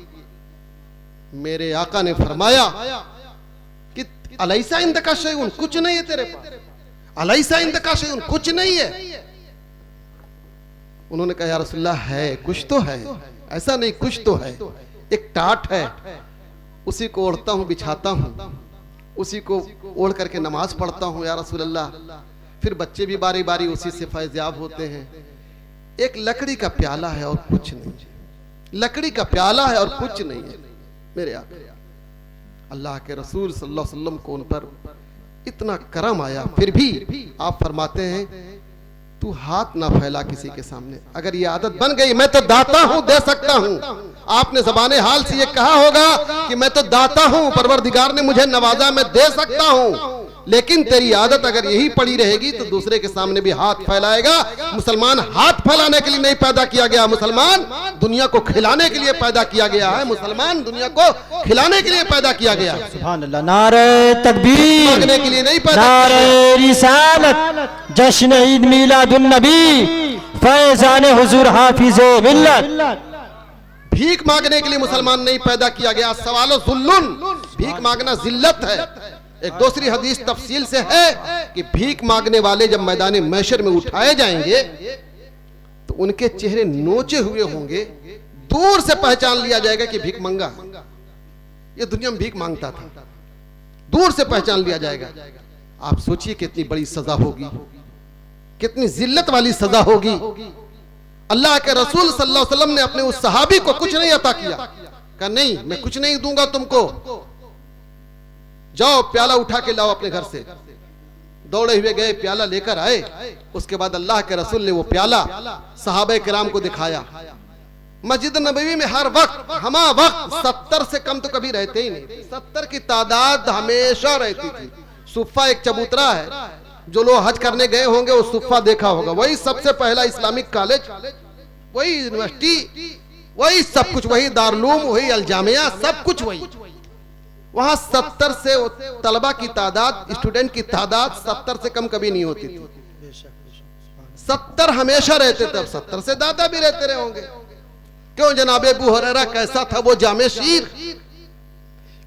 मेरे आका ने फरमाया कि अलैसा इंदका शैउन, कुछ नहीं है तेरे पास, अलैसा इंदका शैउन, कुछ नहीं है। उन्होंने कहा या रसूलल्लाह है, कुछ तो है, ऐसा नहीं कुछ तो है। एक टाट है, उसी को ओढ़ता हूं, बिछाता हूं, उसी को ओढ़ करके नमाज पढ़ता हूं या रसूल अल्लाह। फिर बच्चे भी बारी बारी उसी से फैज़याब होते हैं। एक लकड़ी का प्याला है और कुछ नहीं, लकड़ी का प्याला है और कुछ नहीं है। मेरे आका अल्लाह के रसूल सल्लल्लाहु अलैहि वसल्लम को उन पर इतना करम आया, फिर भी आप फरमाते हैं तू हाथ ना फैला किसी के सामने। अगर ये आदत बन गई, मैं तो दाता हूं, दे सकता हूं। आपने ज़बाने हाल से ये कहा होगा कि मैं तो दाता हूं, परवरदिगार ने मुझे नवाजा, मैं दे सकता हूं। लेकिन तेरी आदत अगर यही पड़ी रहेगी तो दूसरे के सामने भी हाथ फैलाएगा। मुसलमान हाथ फैलाने के लिए नहीं पैदा किया गया, मुसलमान दुनिया को खिलाने के लिए पैदा किया गया है। मुसलमान दुनिया को खिलाने के लिए पैदा किया गया है। सुभान अल्लाह। नारे तकबीर, मांगने के लिए नहीं पैदा, नारे रिसालत, जश्न ईद मिलादुन नबी, फैजान हुजूर हाफिज़े मिल्लत। भीख मांगने के लिए मुसलमान नहीं पैदा किया गया। सवालो जुल्लुन, भीख मांगना जिल्लत है। एक दूसरी हदीस तफसील से है कि भीख मांगने वाले जब मैदान महशर में उठाए जाएंगे तो उनके चेहरे नोचे हुए होंगे, दूर से पहचान लिया जाएगा कि भीख मांगा, ये दुनिया में भीख मांगता था, दूर से पहचान लिया जाएगा। आप सोचिए कितनी बड़ी सजा होगी, कितनी जिल्लत वाली सजा होगी। अल्लाह के रसूल सल्लल्लाहु अलैहि वसल्लम ने अपने उस सहाबी को कुछ नहीं अता किया, कहा नहीं मैं कुछ नहीं दूंगा तुमको, जाओ प्याला उठा के लाओ अपने घर से। दौड़े हुए गए, प्याला लेकर आए। उसके बाद अल्लाह के रसूल ने वो प्याला सहाबे किराम को दिखाया। मस्जिद नबवी में हर वक्त हमा वक्त 70 से कम तो कभी रहते ही नहीं, 70 की तादाद हमेशा रहती थी। सुफ़ा एक चबूतरा है, जो लोग हज करने गए होंगे वो सुफ़ा देखा होगा, वही सबसे पहला इस्लामिक कॉलेज, वही यूनिवर्सिटी, वही सब कुछ, वही दारुलूम, वही अलजामिया, सब कुछ वही। वहां 70 से तलबा की तादाद, स्टूडेंट की तादाद 70 से कम कभी नहीं होती थी। 70 हमेशा रहते थे, 70 से ज्यादा भी रहते रहे होंगे। क्यों जनाबे अबू हुरैरा कैसा था वो जामे शीर,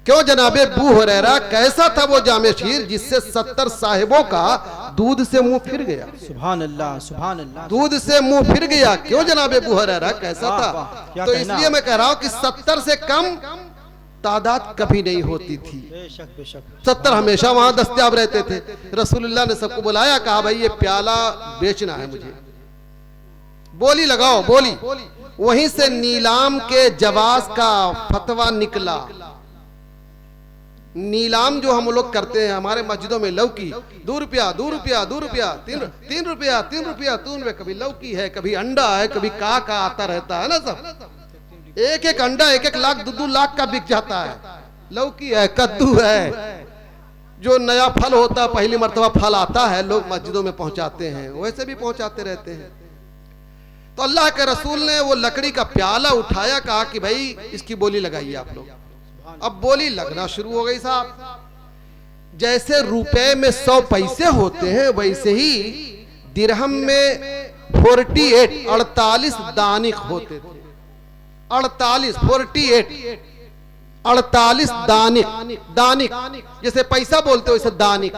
क्यों जनाबे अबू हुरैरा कैसा था वो जामे शीर जिससे 70 साहिबों का दूध से मुंह फिर गया। सुभान अल्लाह, सुभान अल्लाह। दूध से मुंह फिर गया, क्यों जनाबे अबू हुरैरा कैसा था। तो इसलिए मैं कह रहा हूं कि 70 से कम तादाद कभी नहीं होती थी। बेशक बेशक 70 हमेशा वहां दस्तयाब रहते थे। रसूलुल्लाह ने सबको बुलाया, कहा भाई ये प्याला बेचना है मुझे, बोली लगाओ, बोली। वहीं से नीलाम के जवाज का फतवा निकला। नीलाम जो हम लोग करते हैं हमारे मस्जिदों में, लौकी 2 रुपया 2 रुपया 2 रुपया 3 रुपया 3 रुपया 3 रुपया, कभी लौकी है, कभी अंडा है, कभी का आता रहता है ना सब। एक एक अंडा 1-1 लाख 2-2 लाख का बिक जाता है। लौकी है, कद्दू है, जो नया फल होता है, पहली मर्तबा फल आता है, लोग मस्जिदों में पहुंचाते हैं, वैसे भी पहुंचाते रहते हैं। तो अल्लाह के रसूल ने वो लकड़ी का प्याला उठाया, कहा कि भाई इसकी बोली लगाइए आप लोग। अब बोली लगना शुरू हो गई साहब। जैसे रुपए में 100 पैसे होते हैं वैसे ही दिरहम में 48 दानिक होते थे। 48 दानिक, जैसे पैसा बोलते हो वैसे दानिक।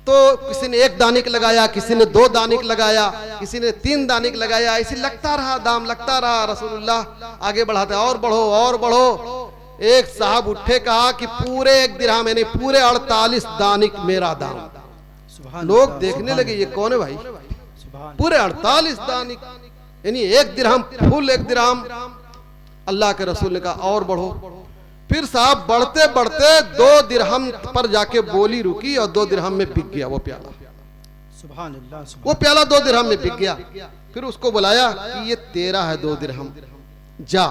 तो किसी ने 1 दानिक लगाया, किसी ने 2 दानिक लगाया, किसी ने 3 दानिक लगाया, ऐसे लगता रहा, दाम लगता रहा। रसूलुल्लाह आगे बढ़ाते और बढ़ो और बढ़ो। एक साहब उठे, कहा कि पूरे 1 दिरहम यानी पूरे 48 दानिक मेरा दाम। लोग देखने लगे ये कौन है भाई, पूरे 48 दानिक यानी 1 दिरहम, फुल 1 दिरहम। अल्लाह के रसूल ने कहा और बढ़ो। फिर साहब बढ़ते बढ़ते 2 दिरहम पर जाके बोली रुकी और 2 दिरहम में बिक गया वो प्याला। सुभान अल्लाह, वो प्याला 2 दिरहम में बिक गया। फिर उसको बुलाया कि ये तेरा है 2 दिरहम, जा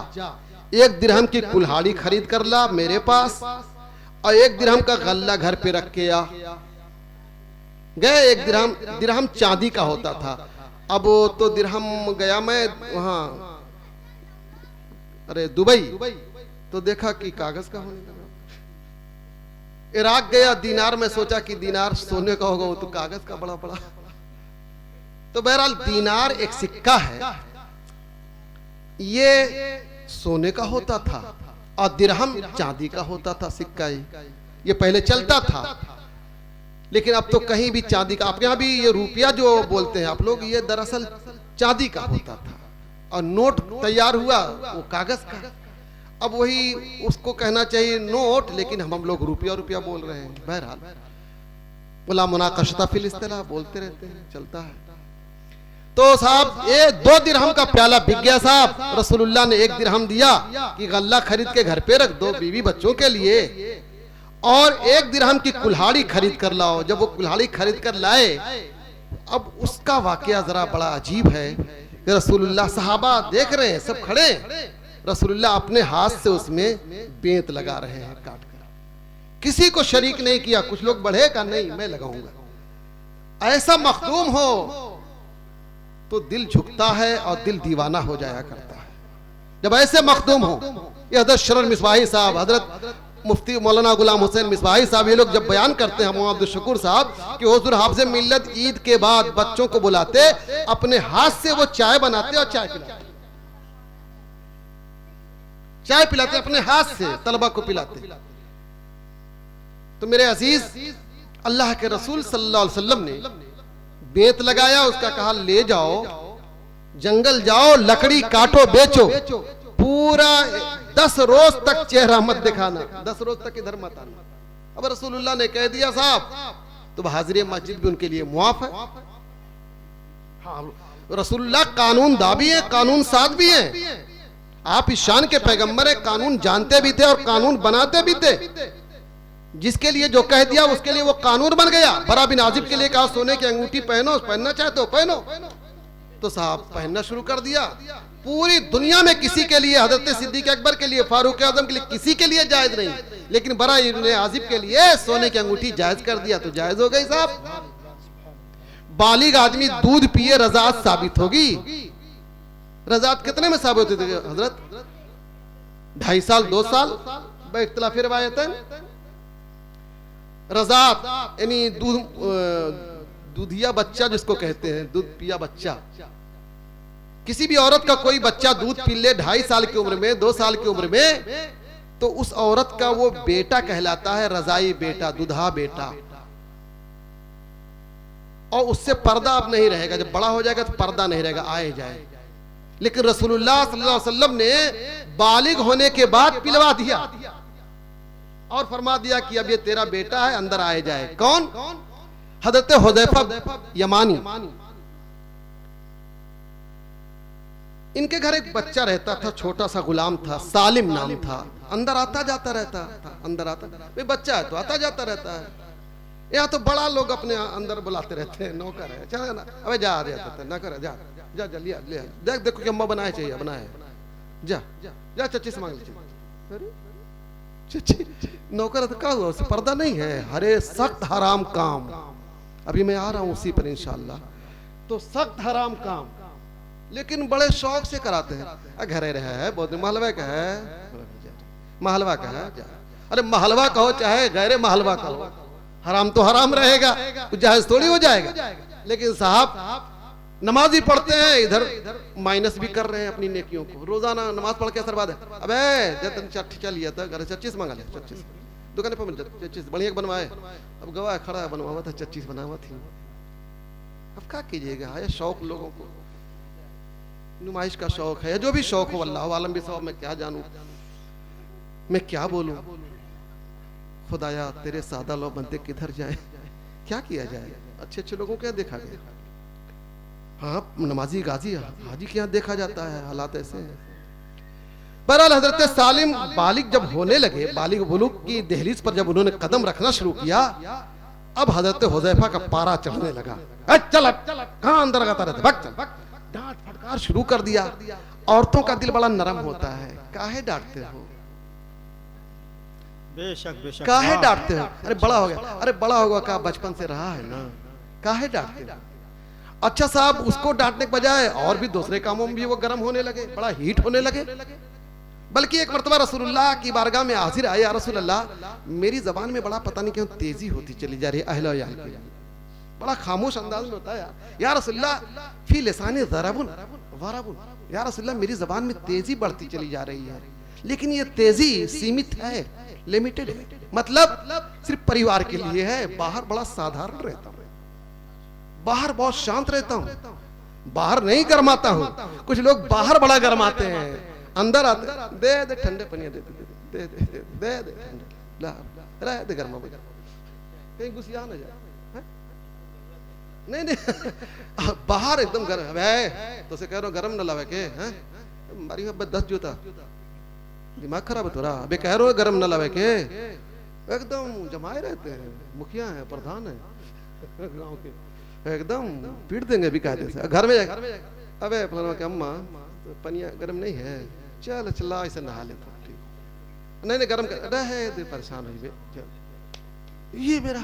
1 दिरहम की कुल्हाड़ी खरीद कर ला मेरे पास और 1 दिरहम का गल्ला घर पे रख के आ। गए, 1 दिरहम चांदी का होता था। अब वो तो दिरहम गया मैं वहां अरे दुबई, तो देखा कि कागज का होने लगा। इराक गया, दीनार में सोचा कि दीनार सोने का होगा, वो तो कागज का बड़ा बड़ा। तो बहरहाल दीनार एक सिक्का है, ये सोने का होता था और दिरहम चांदी का होता था सिक्का। ये पहले चलता था, लेकिन अब तो कहीं भी चांदी का। आपके यहाँ भी ये रुपया जो बोलते हैं आप लोग, ये दरअसल चांदी का होता था और नोट तैयार हुआ वो कागज का। अब वही उसको कहना चाहिए नोट, लेकिन हम लोग रुपया रुपया बोल रहे हैं। बहरहाल बोला मुनाकशता फिल इस्तिलाह बोलते रहते हैं, चलता है। तो साहब ये 2 दिरहम का प्याला बिक गया साहब। रसूलुल्लाह ने 1 दिरहम दिया कि गल्ला खरीद के घर पे रख दो बीवी बच्चों के लिए, और 1 दिरहम की कुल्हाड़ी खरीद कर लाओ। जब वो कुल्हाड़ी खरीद कर लाए, अब उसका वाकया जरा बड़ा अजीब है। रसूलुल्लाह सहाबा देख रहे हैं, सब खड़े। रसूलुल्लाह अपने हाथ से उसमें बेंत लगा रहे हैं काट कर, किसी को शरीक नहीं किया। कुछ लोग बढ़ेगा नहीं, मैं लगाऊंगा। ऐसा मखदूम हो तो दिल झुकता है और दिल दीवाना हो जाया करता है जब ऐसे मखदूम हो। ये हजरत शरर मिसबाही साहब, हजरत मुफ्ती मौलाना गुलाम हुसैन मिसबाही साहब, ये लोग जब बयान करते हैं, मोहम्मद अब्दुल शकूर साहब, कि हुजूर हाफ़िज़े मिल्लत ईद के बाद बच्चों को बुलाते, अपने हाथ से वो चाय बनाते और चाय पिलाते, चाय पिलाते अपने हाथ से, तलबा को पिलाते। तो मेरे अजीज, अल्लाह के रसूल सल्लल्लाहु अलैहि वसल्लम ने बेत लगाया, उसका कहा ले जाओ, जंगल जाओ, लकड़ी काटो, बेचो, पूरा 10 रोज तक चेहरा मत दिखाना, 10 रोज तक इधर मत आना। अब रसूलुल्लाह ने कह दिया साहब, तो हाजिर मस्जिद भी उनके लिए मुआफ है। हाँ, रसूलुल्लाह कानून दा भी है, कानून साध भी है। आप इस शान के पैगंबर है, कानून जानते भी थे और कानून बनाते भी थे। जिसके लिए जो कह दिया उसके लिए वो कानून बन गया। बरा बिन आजिब के लिए कहा सोने की अंगूठी पहनो, पहनना चाहते हो पहनो, तो साहब पहनना शुरू कर दिया। पूरी दुनिया में किसी के लिए, हजरत सिद्दीक अकबर के लिए, फारूक आजम के लिए, किसी के लिए जायज नहीं, लेकिन बरा इब्न आजिब के लिए सोने की अंगूठी जायज कर दिया, तो जायज हो गई साहब। बालिग आदमी दूध पिए रजात साबित होगी। रजात कितने में साबित होती थी हजरत? 2.5 साल 2 साल इख्तिलाफ रिवायत है। रजात यानी दूधिया बच्चा जिसको कहते हैं, दूध पिया बच्चा। किसी भी औरत का कोई बच्चा दूध पी ले 2.5 साल की उम्र में, 2 साल की उम्र में, तो उस औरत का वो बेटा कहलाता है, रजाई बेटा, दुधा बेटा। और उससे पर्दा अब नहीं रहेगा, जब बड़ा हो जाएगा तो पर्दा नहीं रहेगा, आए जाए। लेकिन रसूलुल्लाह सल्लल्लाहु अलैहि वसल्लम ने बालिग होने के बाद पिलवा दिया और फरमा दिया कि अब ये तेरा बेटा है, अंदर आए जाए। कौन? हजरत हुदैफा यमानी। इनके घर एक बच्चा रहता था, छोटा सा गुलाम था, सालिम नाम था। अंदर आता जाता रहता था, अंदर आता, भाई बच्चा है तो आता जाता रहता है। यहाँ तो बड़ा लोग अपने अंदर बुलाते रहते हैं, नौकर है, चल ना, अबे जा आ जाता ना कर, जा जा जा लिया ले, देख देखो कि अम्मा बनाए चाहिए, बनाए, जा जा चच्ची से मांग लीजिए। नौकर तो क्या हुआ, उसे पर्दा नहीं है। हरे सख्त हराम काम, अभी मैं आ रहा हूं उसी पर इंशाल्लाह। तो सख्त हराम काम, लेकिन बड़े शौक से कराते हैं। घरे रहा है, बहुत महलवा का है, महलवा का है, अरे महलवा कहो चाहे गैरे महलवा कहो, हराम तो हराम रहेगा, जायज थोड़ी हो जाएगा। लेकिन साहब नमाज ही पढ़ते हैं, इधर माइनस भी कर रहे हैं अपनी नेकियों को। रोजाना नमाज पढ़ के असर बाद है, अबे चट्टी चल लिया था घर, 25 मंगा लिया, 25 दुकान पर 25 बढ़िया बनवाए। अब गवाह खड़ा बना हुआ था, 25 बना हुआ थी। अब क्या कीजिएगा, है शौक लोगों को, नुमाइश का शौक है, जो भी शौक हो, अल्लाह आलम भी साहब, मैं क्या जानूं, मैं क्या बोलूं। खुदाया तेरे सादा लोग बनते किधर जाए, क्या किया जाए, अच्छे अच्छे लोगों को देखा गया। हाँ, नमाजी गाजी हाजी के यहाँ देखा जाता है, हालात ऐसे हैं। बहरहाल हजरत सालिम बालिग जब होने लगे, बालिग बुलूग की दहलीज पर जब उन्होंने कदम रखना शुरू किया, अब हजरत हुदैफा का पारा चढ़ने लगा। चल कहाँ अंदर लगाता रहता, भग चल, डांट फटकार शुरू कर दिया। औरतों का दिल बड़ा नरम होता है, काहे डांटते हो, बेशक बेशक, काहे डांटते हो, अरे बड़ा हो गया, अरे बड़ा होगा का बचपन से रहा है ना, काहे डांटते हो। अच्छा साहब, उसको डांटने के बजाय और भी दूसरे कामों में भी वो गर्म होने लगे, बड़ा हीट होने लगे। बल्कि एक मर्तबा रसूलुल्लाह की बारगाह में हाजिर आए, या रसूलल्लाह मेरी जबान में बड़ा पता नहीं क्यों तेजी होती चली जा रही है, अहले याल के बड़ा खामोश अंदाज में होता है, या रसूलल्लाह फी लिसानी ज़रबुन वरबुन, या रसूलल्लाह मेरी जबान में तेजी बढ़ती चली जा रही है, लेकिन ये तेजी सीमित है, लिमिटेड है, मतलब सिर्फ परिवार के लिए है। बाहर बड़ा साधारण रहता हूँ, बाहर बहुत शांत रहता हूँ, बाहर नहीं गरमाता हूँ। कुछ लोग बाहर बड़ा गरमाते हैं, अंदर आते दे दे ठंडे पानी दे दे दे दे दे दे ठंडे ला रह दे गर्मा कहीं गुस्सा ना जाए, नहीं नहीं बाहर एकदम गर्म है, तो से कह रहा हूँ गर्म न लावे के हैं, मारी अब 10 जूता दिमाग खराब है तोरा, अबे कह रहा हूँ गर्म न लावे के, एकदम जमाए रहते हैं, मुखिया है, प्रधान है गाँव के, एकदम पीट देंगे भी कायदे से। घर में अबे अम्मा तो पनिया गर्म नहीं है, चल चला ऐसे नहा लेता, ठीक नहीं गर्म कर रहे दे, परेशान हुई ये मेरा।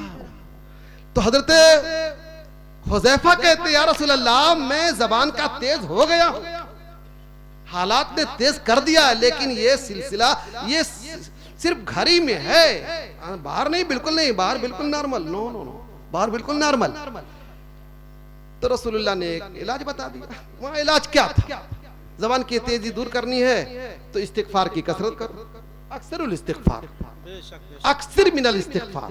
तो हजरत हुज़ैफा कहते या रसूल अल्लाह मैं जबान का तेज हो गया, हालात ने तेज कर दिया, लेकिन ये सिलसिला ये सिर्फ घर ही में है, बाहर नहीं, बिल्कुल नहीं, बाहर बिल्कुल नॉर्मल, नो नो नो, बाहर बिल्कुल नॉर्मल। तो रसूलुल्लाह ने एक इलाज बता दिया। वहां इलाज क्या था? जबान की तेजी दूर करनी है तो इस्तिगफार की कसरत करो, अक्सरुल इस्तिगफार, अक्सर मिनल इस्तिगफार,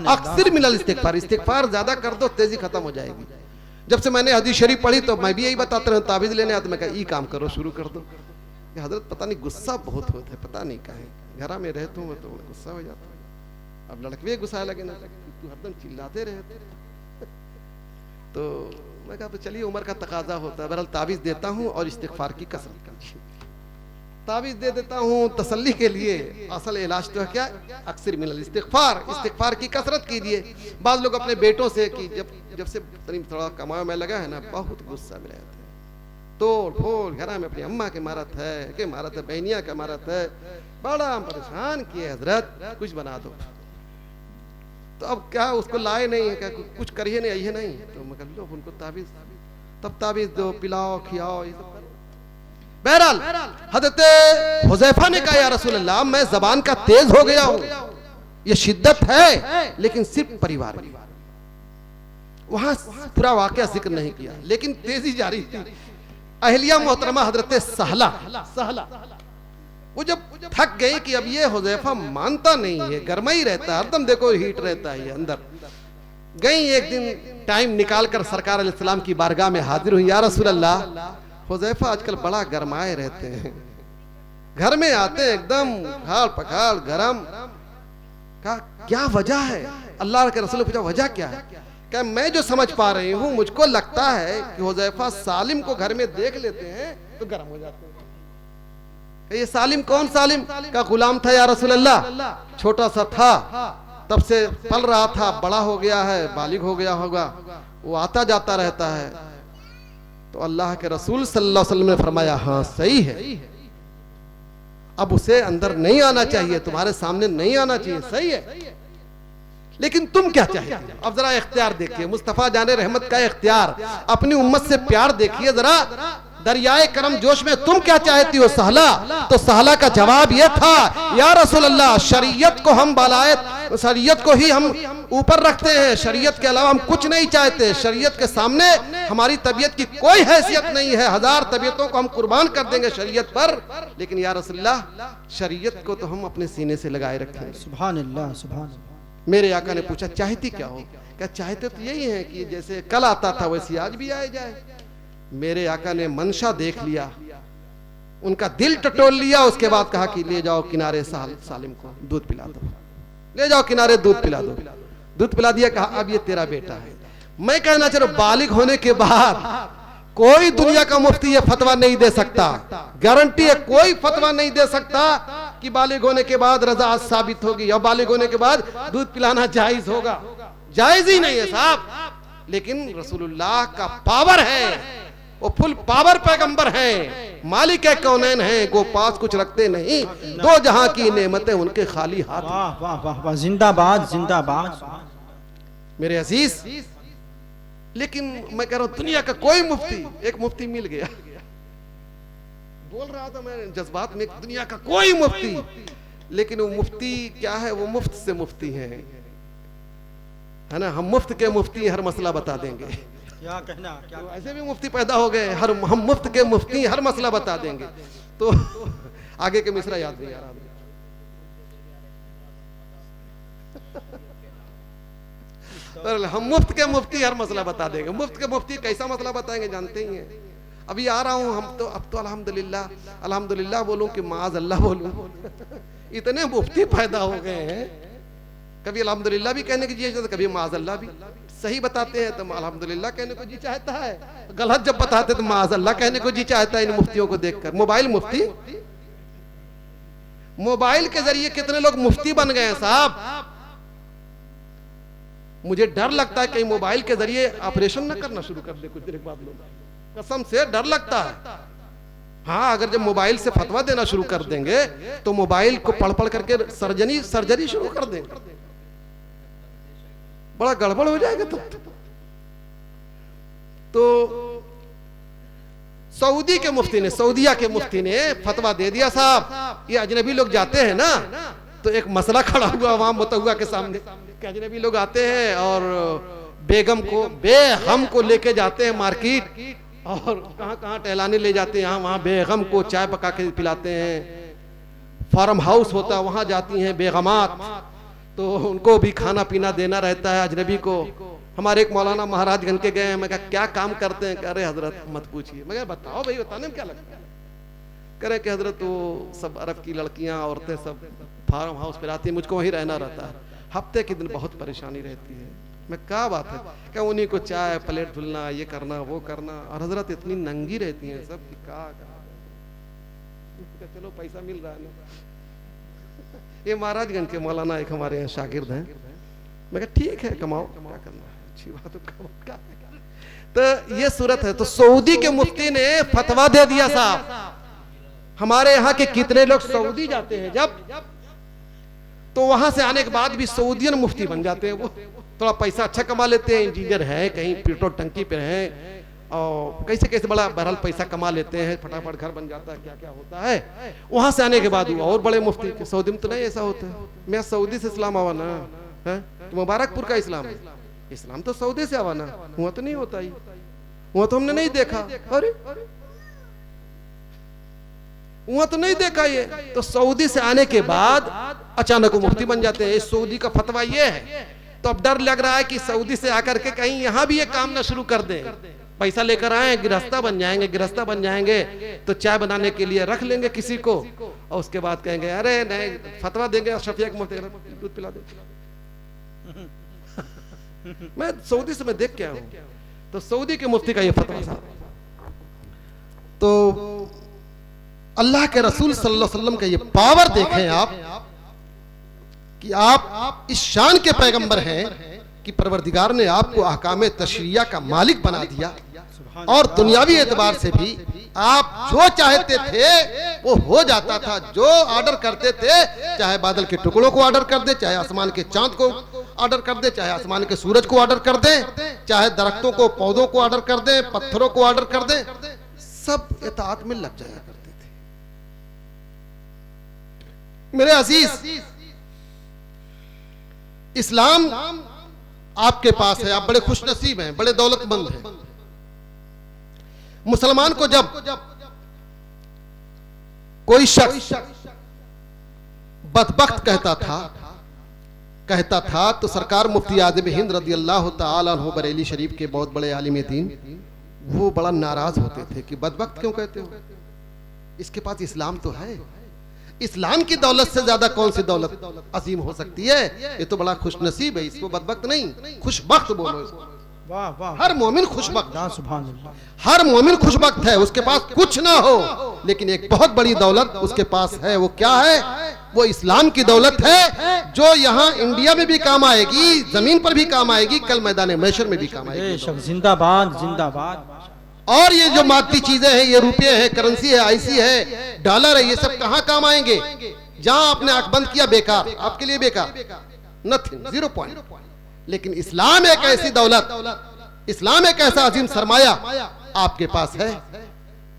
अक्सर मिनल इस्तिगफार, इस्तिगफार ज्यादा कर दो तेजी खत्म हो जाएगी। जब से मैंने हदीस शरीफ पढ़ी तो मैं भी यही बताता रहूं, ताबीज लेने आता मैं कहा ये काम करो, शुरू कर दो। हजरत पता नहीं गुस्सा बहुत होता है, पता नहीं कहे घर में रहता हूँ तो गुस्सा हो जाता है। अब लड़के गुस्सा लगे ना, तू हरदम चिल्लाते रहते, तो मैं कहा तो चलिए उम्र का तकाजा होता है, बहरहाल ताबीज देता हूँ और इस्तिगफार की कसरत कीजिए, ताबीज दे देता हूँ तसल्ली के लिए। असल इलाज तो है क्या? अक्सर मिनल इस्तिगफार, इस्तिगफार की कसरत कीजिए। बाद लोग अपने बेटों से कि जब से थोड़ा कमाओ में लगा है ना, बहुत गुस्सा में रहते हैं, तोड़ फोड़ घर में अपनी अम्मा के मारत है, के मारत है, बहनिया का मारत है, बड़ा परेशान किए हजरत, कुछ बना दो। तो अब क्या उसको लाए नहीं है, क्या कुछ करिए नहीं, आइए नहीं, तो मैं लो उनको ताबीज, तब ताबीज दो, पिलाओ खिलाओ, ये सब करो। बहरहाल हजरत हुज़ैफा ने कहा या रसूल अल्लाह मैं जबान का तेज हो गया हूं, ये शिद्दत है लेकिन सिर्फ परिवार में। वहां पूरा वाकया जिक्र नहीं किया, लेकिन तेजी जारी थी। अहलिया मोहतरमा हजरत सहला वो जब थक गई कि अब ये हुज़ैफा मानता नहीं है, गर्मा ही रहता है, हरदम देखो हीट रहता है ये अंदर, गई एक दिन टाइम निकाल कर सरकार अलैहिस्सलाम की बारगाह में हाजिर हुई। या रसूल अल्लाह हुज़ैफा आजकल बड़ा गरमाए रहते हैं, घर में आते हैं एकदम खाल पखाल गरम, का क्या वजह है? अल्लाह के रसूल ने पूछा वजह क्या है? क्या मैं जो समझ पा रही हूँ, मुझको लगता है कि हुज़ैफा सालिम को घर में देख लेते हैं तो गर्म हो जाते हैं। ये सालिम कौन? सालिम का गुलाम था या रसूल अल्लाह, छोटा सा था, तब से पल रहा था, बड़ा हो गया है, बालिग हो गया होगा, वो आता जाता रहता है। तो अल्लाह के रसूल सल्लल्लाहु अलैहि वसल्लम ने फरमाया हाँ सही है, अब उसे अंदर नहीं आना चाहिए, तुम्हारे सामने नहीं आना चाहिए, सही है, लेकिन तुम क्या चाहते हो? अब जरा इख्तियार देखिए, मुस्तफा जाने रहमत का इख्तियार, अपनी उम्मत से प्यार देखिए जरा, दरियाए करम जोश में तुम क्या चाहती हो सहला? तो सहला का जवाब यह था या रसूल अल्लाह शरीयत को हम बालाए, शरीयत को ही हम ऊपर रखते हैं, शरीयत के अलावा हम कुछ नहीं चाहते, शरीयत के सामने हमारी तबीयत की कोई हैसियत नहीं है, 1000 तबीयतों को हम कुर्बान कर देंगे शरीयत पर, लेकिन या रसूल अल्लाह शरीयत को तो हम अपने सीने से लगाए रखे हैं। सुभान अल्लाह, सुभान अल्लाह। मेरे आका ने पूछा चाहती क्या हो? क्या चाहते तो यही है कि जैसे कल आता था वैसे आज भी आए जाए। मेरे आका ने मंशा देख लिया, उनका दिल टटोल लिया, उसके बाद कहा कि ले जाओ किनारे सालिम को दूध पिला दो, ले जाओ किनारे दूध पिला दो। दूध पिला दिया, कहा अब ये तेरा बेटा है। मैं कहना चाह रहा हूं बालिग होने के बाद कोई दुनिया का मुफ्ती ये फतवा नहीं दे सकता, गारंटी है कोई फतवा नहीं दे सकता कि बालिग होने के बाद रजा साबित होगी या बालिग होने के बाद दूध पिलाना जायज होगा, जायज ही नहीं है साहब। लेकिन रसूलुल्लाह का पावर है, वो फुल पावर पैगंबर हैं, मालिक कौनैन हैं, गो पास कुछ रखते नहीं, दो जहां की नेमतें उनके खाली हाथ। वाह वाह वाह वाह, जिंदाबाद जिंदाबाद। मेरे अजीज, लेकिन मैं कह रहा हूं दुनिया का कोई मुफ्ती, एक मुफ्ती मिल गया, बोल रहा था मैं जज्बात में, दुनिया का कोई मुफ्ती, लेकिन वो मुफ्ती क्या है, वो मुफ्त से मुफ्ती है ना। हम मुफ्त के मुफ्ती हर मसला बता देंगे, क्या कहना, क्या तो ऐसे भी मुफ्ती पैदा हो गए, हम मुफ्त के मुफ्ती हर मसला बता देंगे। तो आगे के मिसरा याद नहीं आ रहा। हम मुफ्त के मुफ्ती हर मसला बता देंगे। मुफ्त के मुफ्ती कैसा मसला बताएंगे जानते ही हैं। अभी आ रहा हूं, हम तो अब तो अल्हम्दुलिल्लाह अल्हम्दुलिल्लाह बोलूं कि माज अल्लाह बोलूं, इतने मुफ्ती पैदा हो गए हैं, कभी अल्हम्दुलिल्लाह भी कहने की जी चाहता, कभी माज अल्लाह भी। सही बताते हैं तो अल्हम्दुलिल्लाह कहने को जी चाहता है, गलत जब बताते तो माज अल्लाह कहने को जी चाहता है। इन मुफ्तियों को देखकर मोबाइल मुफ्ती, मोबाइल के जरिए कितने लोग मुफ्ती बन गए हैं साहब। मुझे डर लगता है कहीं मोबाइल के जरिए ऑपरेशन न करना शुरू कर दे कुछ देर बाद लोग, कसम से डर लगता है। हाँ, अगर जब मोबाइल से फतवा देना शुरू कर देंगे तो मोबाइल को पढ़ पढ़ करके सर्जरी शुरू कर देंगे, बड़ा गड़बड़ हो जाएगा। तो सऊदी के मुफ्ती ने, सऊदिया के मुफ्ती ने फतवा दे दिया साहब, ये अजनबी लोग जाते हैं ना, तो एक मसला खड़ा हुआ वहां मुतव्वा के सामने कि अजनबी लोग आते हैं और बेगम को बेगम को लेके जाते हैं मार्केट, और कहां कहां टहलाने ले जाते हैं, यहाँ वहां बेगम को चाय पका के पिलाते हैं। फार्म हाउस होता है वहां जाती हैं बेगमात, तो उनको भी खाना पीना देना रहता है अजनबी को। हमारे एक मौलाना महाराजगंज के गए हैं, मैं कहा क्या काम करते हैं, कह रहे हजरत मत पूछिए। मैं बताओ भाई, बताने में क्या लगता है। कह रहे कि हजरत वो सब अरब की लड़कियां औरतें सब फार्म हाउस पर आती है, मुझको वहीं रहना रहता है, हफ्ते के दिन बहुत परेशानी रहती है। मैं क्या बात है, क्या उन्हीं को चाय प्लेट धुलना, ये करना वो करना, और हजरत इतनी नंगी रहती हैं सब कि क्या चलो पैसा मिल रहा है ना। ये महाराजगंज के मौलाना एक हमारे यहाँ शागिर्द हैं, मैं कहा ठीक है कमाओ, क्या करना है, अच्छी बात है कमाओ। तो ये सूरत है। तो सऊदी के मुफ्ती ने फतवा दे दिया साहब। हमारे यहाँ के कितने लोग सऊदी जाते हैं जब, तो वहां से आने के बाद भी सऊदियन मुफ्ती बन जाते हैं। वो थोड़ा पैसा अच्छा कमा लेते हैं, इंजीनियर है, कहीं पेट्रोल टंकी पे हैं, और कैसे कैसे बड़ा बहरहाल पैसा कमा लेते हैं, फटाफट घर बन जाता है, क्या क्या होता है। वहां से आने के बाद वो और बड़े मुफ्ती के। सऊदी में तो नहीं ऐसा होता है। मैं सऊदी से इस्लाम आवा ना है, तो मुबारकपुर का इस्लाम है, इस्लाम तो सऊदी से आवा ना, वहां तो नहीं होता ही, वहां तो हमने नहीं देखा। अरे वहां तो नहीं देखा ये। तो सऊदी से आने के बाद अचानक वो मुफ्ती बन जाते हैं। सऊदी का फतवा ये है, तो अब डर लग रहा है कि सऊदी से आकर के कहीं यहाँ भी ये काम ना शुरू कर दें, पैसा लेकर आए, गिरस्ता बन जाएंगे, गिरस्ता बन जाएंगे तो चाय बनाने के लिए रख लेंगे किसी को, और उसके बाद कहेंगे अरे नहीं, फतवा देंगे शफिया मुफ्ती दूध पिला दे। मैं सऊदी से मैं देख के आया हूं, तो सऊदी के मुफ्ती का ये फतवा साहब। तो अल्लाह के रसूल सल्लल्लाहु अलैहि वसल्लम का ये पावर देखें आप, कि आप इस शान के पैगंबर हैं कि परवरदिगार ने आपको अहकाम तशरिया का मालिक बना दिया, और दुनियावी एतबार से भी आप जो चाहते थे वो हो जाता था। जो ऑर्डर करते थे, चाहे बादल के टुकड़ों को ऑर्डर कर दे, चाहे आसमान के चांद को ऑर्डर कर दे, चाहे आसमान के सूरज को ऑर्डर कर दे, चाहे दरख्तों को पौधों को ऑर्डर कर दे, पत्थरों को ऑर्डर कर दे, सब इताअत में लग जाया करते थे। मेरे अजीज, इस्लाम आपके पास है, आप बड़े खुशनसीब हैं, बड़े दौलतमंद हैं। मुसलमान को जब कोई शख्स बदबख्त कहता था तो सरकार मुफ्ती आज़म हिंद रज़ी अल्लाह तआला अन्हु बरेली शरीफ के बहुत बड़े आलिम दीन, वो बड़ा नाराज होते थे कि बदबख्त क्यों कहते हो, इसके पास इस्लाम तो है, इस्लाम की दौलत से ज्यादा कौन सी दौलत अजीम हो सकती है, ये तो बड़ा खुशनसीब है, इसको बदबख्त नहीं खुशबख्त बोलो इसको। वाह वाह, हर मोमिन खुशबख्त, सुभान अल्लाह, हर मोमिन खुशबख्त है, उसके पास कुछ ना हो लेकिन एक बहुत बड़ी दौलत उसके पास है। वो क्या है? वो इस्लाम की दौलत है, जो यहाँ इंडिया में भी काम आएगी, जमीन पर भी काम आएगी, कल मैदान महशर में भी काम आएगी। जिंदाबाद जिंदाबाद। और ये जो मादी चीजें हैं, ये रुपये है, करेंसी है, आईसी है, डॉलर है, ये सब कहां काम आएंगे? जहां आपने आंख बंद किया बेकार, आपके लिए बेकार, नथिंग, 0 पॉइंट। लेकिन इस्लाम एक ऐसी दौलत, इस्लाम एक ऐसा अजीम सरमाया आपके पास है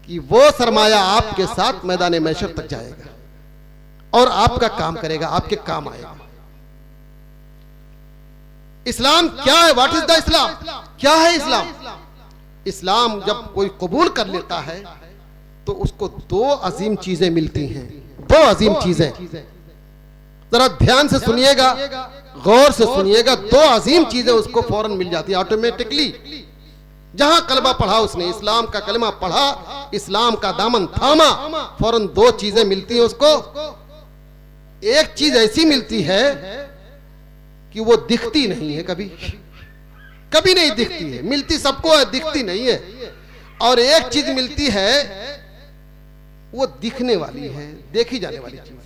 कि वो सरमाया आपके साथ मैदान महशर तक जाएगा और आपका काम करेगा, आपके काम आएगा। इस्लाम क्या है? व्हाट इज द इस्लाम? क्या है इस्लाम? इस्लाम जब कोई कबूल कर लेता है तो उसको 2 अजीम चीजें मिलती हैं, 2 अजीम चीजें। जरा ध्यान से सुनिएगा, गौर से सुनिएगा। 2 अजीम चीजें उसको फौरन मिल जाती है ऑटोमेटिकली। जहां कलमा पढ़ा उसने, इस्लाम का कलमा पढ़ा, इस्लाम का दामन थामा, फौरन 2 चीजें मिलती हैं उसको। एक चीज ऐसी मिलती है कि वो दिखती नहीं है, कभी कभी नहीं दिखती है, मिलती सबको है, दिखती नहीं है। और एक चीज मिलती है वो दिखने वाली है, देखी जाने वाली चीज।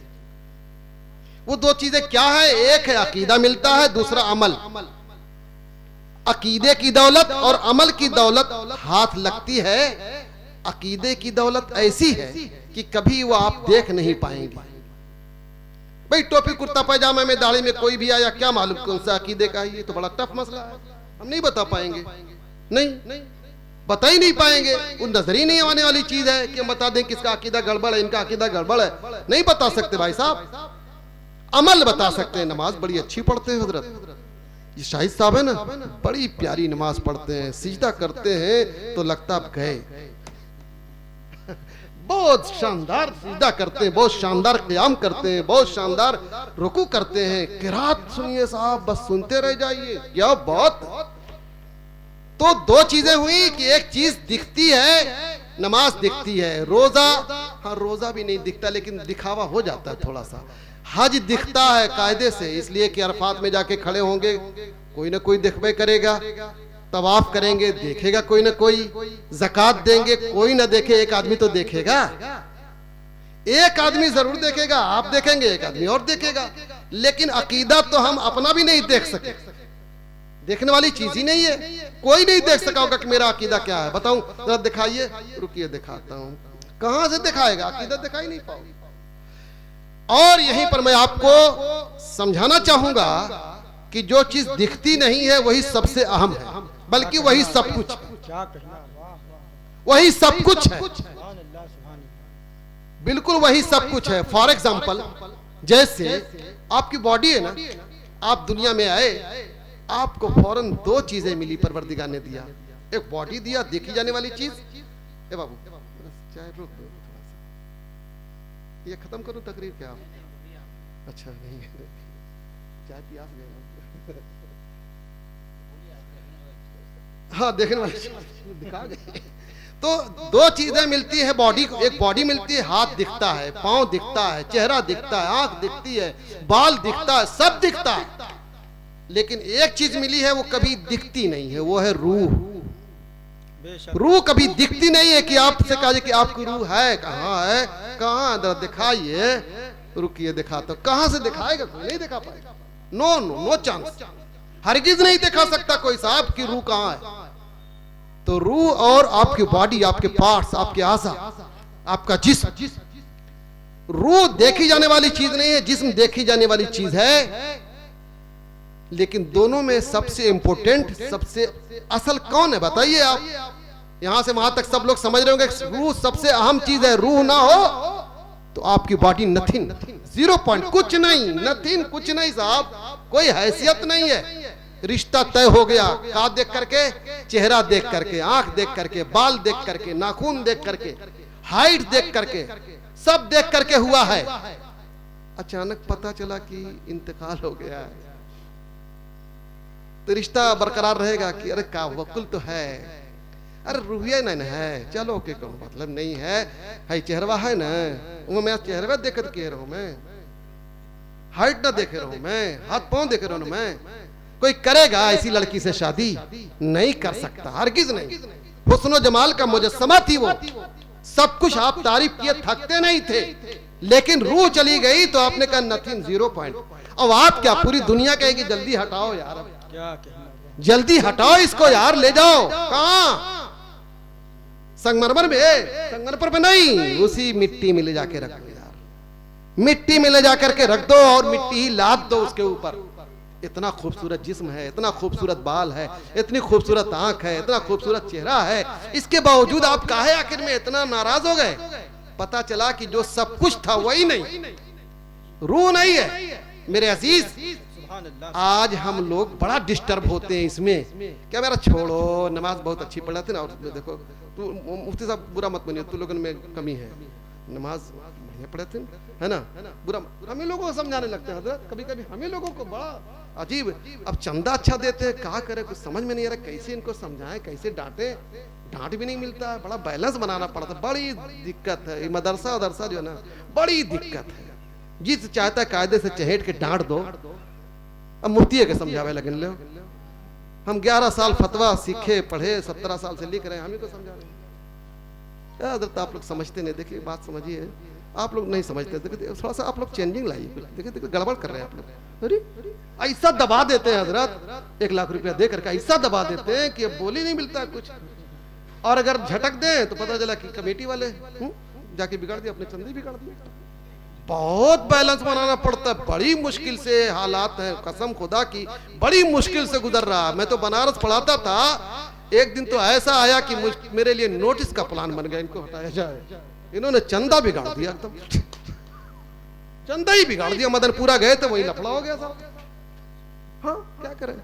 वो 2 चीजें क्या है? एक है अकीदा मिलता है, दूसरा अमल। अकीदे की दौलत और अमल की दौलत हाथ लगती है। अकीदे की दौलत ऐसी है कि कभी वो आप देख नहीं पाएंगे। भाई टोपी कुर्ता पैजामा में दाढ़ी में कोई भी आया, क्या मालूम कौन सा अकीदे का है? ये तो बड़ा टफ मसला है, हम नहीं बता पाएंगे, नहीं बता ही नहीं पाएंगे। वो नजर ही नहीं आने वाली चीज है कि हम बता दें किसका अकीदा गड़बड़ है, इनका अकीदा गड़बड़ है, नहीं बता सकते भाई साहब। अमल बता सकते हैं। नमाज बड़ी अच्छी पढ़ते हैं हजरत, ये शाहिद साहब है ना, बड़ी प्यारी नमाज पढ़ते हैं, सिजदा करते हैं तो लगता आप गए। बहुत शानदार सिजदा करते हैं, बहुत शानदार क़याम करते हैं, बहुत शानदार रुकू करते हैं। किरात सुनिए साहब, बस सुनते रह जाइए, क्या बात। तो 2 चीजें हुई कि एक चीज दिखती है, नमाज दिखती है, रोजा, हाँ रोजा भी नहीं दिखता लेकिन दिखावा हो जाता है थोड़ा सा। हज दिखता है कायदे से, इसलिए कि अरफात में जाके खड़े होंगे, कोई ना कोई दिखबे करेगा, तवाफ करेंगे, देखेगा कोई ना कोई, ज़कात देंगे, कोई ना देखे, एक आदमी तो देखेगा, एक आदमी जरूर देखेगा, आप देखेंगे, एक आदमी और देखेगा। लेकिन अकीदा तो हम अपना भी नहीं देख सके, देखने वाली चीज ही नहीं है। कोई नहीं देख सका होगा कि मेरा अकीदा क्या है, बताऊं जरा दिखाइए, रुकिए दिखाता हूं। कहां से दिखाएगा? अकीदा दिखाई नहीं पाओगे। और यहीं पर मैं आपको समझाना चाहूंगा कि जो चीज दिखती नहीं है वही सबसे अहम है, बल्कि वही सब कुछ है, वही सब कुछ है, बिल्कुल वही सब कुछ है। फॉर एग्जाम्पल, जैसे आपकी बॉडी है ना, आप दुनिया में आए, आपको फौरन 2 चीजें मिली, परवरदिगार ने दिया। एक बॉडी दिया, देखी जाने वाली चीज। ए बाबू चाय रोक दो, ये खत्म करूं तकरीर क्या? अच्छा नहीं, चाय पियास गए। हाँ देखने वाली दिखा गए। तो 2 चीजें मिलती है बॉडी को, एक बॉडी मिलती है, हाथ दिखता है, पांव दिखता है, चेहरा दिखता है, आंख दिखती है, बाल दिखता है, सब दिखता है। लेकिन एक चीज मिली है वो कभी दिखती नहीं है, वो है रूह। रूह कभी दिखती नहीं है कि आपसे कहा जाए कि आपकी रूह है, कहाँ है, कहाँ है, दिखाइए, रुकिए दिखाता। कहां से दिखाएगा? कोई नहीं दिखा पाएगा, नो नो नो चांस, हरगिज नहीं दिखा सकता कोई साहब की रूह कहां है। तो रूह और आपकी बॉडी, आपके पार्ट्स, आपके आज़ा, आपका जिस्म, रूह देखी जाने वाली चीज नहीं है, जिस्म देखी जाने वाली चीज है। लेकिन दोनों में सबसे इंपॉर्टेंट, सबसे असल कौन है बताइए आप? यहां से वहां तक सब लोग समझ रहे होंगे, रूह सबसे अहम चीज है। रूह ना हो तो आपकी बॉडी नथिंग, 0 पॉइंट, कुछ नहीं, नथिंग, कुछ नहीं साहब, कोई हैसियत नहीं है। रिश्ता तय हो गया, का देख करके, चेहरा देख करके, आंख देख करके, बाल देख करके, नाखून देख करके, हाइट देख करके, सब देख करके हुआ है। अचानक पता चला कि इंतकाल हो गया है, तो रिश्ता बरकरार रहेगा कि अरे का वकुल तो है, अरे रूहिया नहीं है, चलो के कोई मतलब नहीं है चेहरवा है ना, वो मैं चेहरवा देख कर कह रहा हूं, मैं हाइट ना देख रहा हूं, मैं हाथ पांव देख रहा हूं, मैं कोई करेगा ऐसी लड़की से शादी? नहीं कर सकता, हरगिज नहीं। हुस्न जमाल का मुजस्समा थी वो, सब कुछ आप तारीफ किए थकते नहीं थे, लेकिन रूह चली गई तो आपने कहा नथिंग, 0 पॉइंट। अब आप क्या पूरी दुनिया कहेगी जल्दी हटाओ यार, अब क्या जल्दी हटाओ इसको यार, ले जाओ कहां? संगमरमर में, संगमरमर पे नहीं, उसी मिट्टी में ले जाके रख दो यार, मिट्टी में ले जाकर के रख दो और मिट्टी ही लाद दो उसके ऊपर। इतना खूबसूरत जिस्म है, इतना खूबसूरत बाल है, इतनी खूबसूरत आंख है, इतना खूबसूरत चेहरा है, इसके बावजूद आप काहे आखिर में इतना नाराज हो गए? पता चला कि जो सब कुछ था वही नहीं, रूह नहीं है। मेरे अजीज, आज हम लोग बड़ा डिस्टर्ब होते हैं इसमें। क्या मेरा छोड़ो, नमाज बहुत अच्छी पढ़ाते ना, और देखो तू मुफ्ती साहब बुरा मत मानिए, तू लोगों में कमी है, नमाज बढ़िया पढ़ाते है ना, बुरा हम ही लोगों को समझाने लगते हैं हजरत, कभी कभी हम ही लोगों को बड़ा अजीब। अब चंदा अच्छा देते हैं, क्या करे, कुछ समझ में नहीं आ रहा, कैसे इनको समझाएं, कैसे डांटे, डांट भी नहीं मिलता है, बड़ा बैलेंस बनाना पड़ता है, बड़ी दिक्कत है। मदरसा उदरसा जो है ना, बड़ी दिक्कत है। जिस चाहता है कायदे से चहेट के डांट दो, अब मुफ्ती के समझावे लगे लो। हम 11 साल फतवा सीखे पढ़े, 17 साल से लिख रहे हैं, हम ही को समझा रहे हैं। हजरत आप लोग समझते नहीं, देखिए बात समझिए, आप लोग नहीं समझते, देखिए थोड़ा सा आप लोग चेंजिंग लाइए, देखिए देखिए गड़बड़ कर रहे हैं आप लोग। अरे ऐसा दबा देते हैं हजरत, 1 लाख रुपया दे करके ऐसा दबा देते हैं कि अब बोली नहीं मिलता कुछ, और अगर झटक दें तो पता चला कि कमेटी वाले जाके बिगाड़ दिया, अपने चंदे बिगाड़ दिए। बहुत बैलेंस बनाना पड़ता है, बड़ी मुश्किल से हालात है, कसम खुदा की बड़ी मुश्किल से गुजर रहा। मैं तो बनारस पढ़ाता था, एक दिन तो ऐसा आया कि मेरे लिए नोटिस का प्लान बन गया, इनको हटाया जाए। इन्होंने चंदा बिगाड़ दिया, एकदम चंदा ही बिगाड़ दिया। मदनपुरा गए तो वही लफड़ा हो गया साहब। हाँ क्या करें।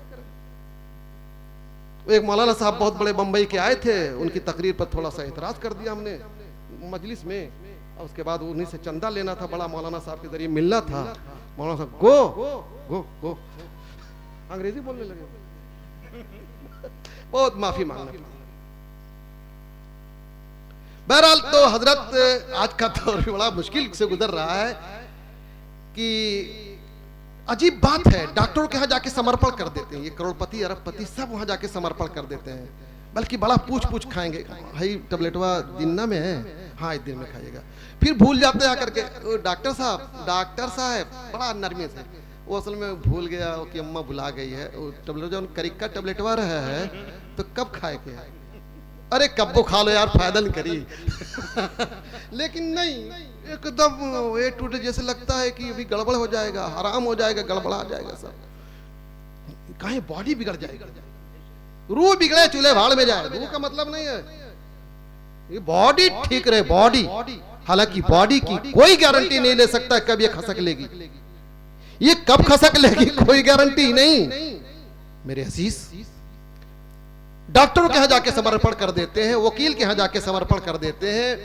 एक मौलाना साहब बहुत बड़े बंबई के आए थे, उनकी तकरीर पर थोड़ा सा एतराज कर दिया हमने मजलिस में, और उसके बाद उन्हीं से चंदा लेना था, बड़ा मौलाना साहब के जरिए मिलना था। मौलाना साहब गो गो गो अंग्रेजी बोलने लगे, बहुत माफी मांगना पड़ा। बहरहाल तो हजरत आज का दौर भी बड़ा मुश्किल से गुजर रहा है कि अजीब बात है, डॉक्टरों के यहाँ जाके समर्पण कर देते हैं, ये करोड़पति अरबपति सब वहां जाके समर्पण कर देते हैं, बल्कि बड़ा पूछ पूछ खाएंगे, भाई टबलेटवा दिन में है, हाँ 1 दिन में खाइएगा, फिर भूल जाते हैं करके, डॉक्टर साहब बड़ा नरमी से, वो असल में भूल गया कि अम्मा भुला गई है, टबलेट जो करिक का टबलेटवा रहा है तो कब खाए के है? अरे कब्बो खा लो यार, फायदा नहीं करी। लेकिन नहीं, एकदम ए टूटे जैसे लगता है कि अभी गड़बड़ हो जाएगा, हराम हो जाएगा, गड़बड़ा जाएगा सब, कहीं बॉडी बिगड़ जाएगा, रूह बिगड़े चूल्हे भाड़ में जाए। रूह का मतलब नहीं है ये बॉडी ठीक रहे, बॉडी, हालांकि बॉडी की कोई गारंटी नहीं ले सकता कब ये खसक लेगी, ये कब खसक लेगी कोई गारंटी नहीं। मेरे अजीज, डॉक्टरों के यहाँ जाके समर्पण कर देते हैं, वकील के यहाँ जाके समर्पण कर देते हैं,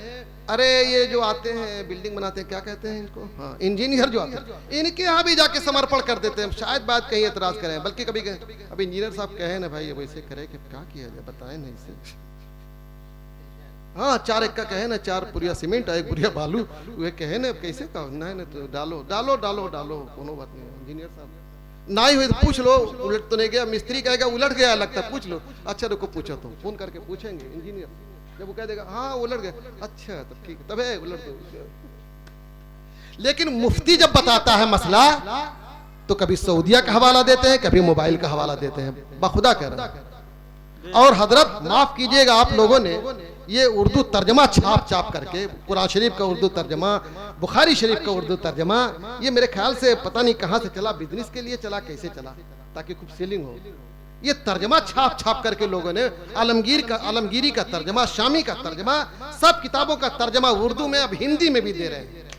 अरे ये जो आते हैं बिल्डिंग बनाते हैं, क्या कहते हैं इनको, हाँ इंजीनियर जो आते हैं, इनके यहाँ भी जाके समर्पण कर देते हैं। शायद बात कहीं एतराज करें, बल्कि कभी अब इंजीनियर साहब कहे ना भाई अब ऐसे करे कि क्या किया जाए, बताए नहीं इसे, हाँ 4 एक्का कहे ना, 4 पुरिया सीमेंट 1 पुरिया बालू, वे कहे ना कैसे कहो, नहीं तो डालो डालो डालो डालो, कोनो बात नहीं। इंजीनियर साहब ना ही हुई तो पूछ लो, उलट तो नहीं गया, मिस्त्री कहेगा उलट गया लगता है, पूछ लो, अच्छा रुको पूछो, तो फोन करके पूछेंगे इंजीनियर, जब वो कह देगा हाँ उलट गया, अच्छा तब ठीक है, तब है उलट दो। लेकिन मुफ्ती जब बताता है मसला तो कभी सऊदिया का हवाला देते हैं, कभी मोबाइल का हवाला देते हैं, बखुदा कह रहा है। और हजरत माफ कीजिएगा, आप लोगों ने ये उर्दू तर्जमा छाप छाप करके, कुरान शरीफ का उर्दू तर्जमा, बुखारी शरीफ का उर्दू तर्जमा, ये मेरे ख्याल से पता नहीं कहां से चला, बिजनेस के लिए चला, कैसे चला, ताकि खूब सेलिंग हो। ये तर्जमा छाप छाप करके लोगों ने आलमगीरी का तर्जमा, शामी का तर्जमा, सब किताबों का तर्जमा उर्दू में, अब हिंदी में भी दे रहे हैं।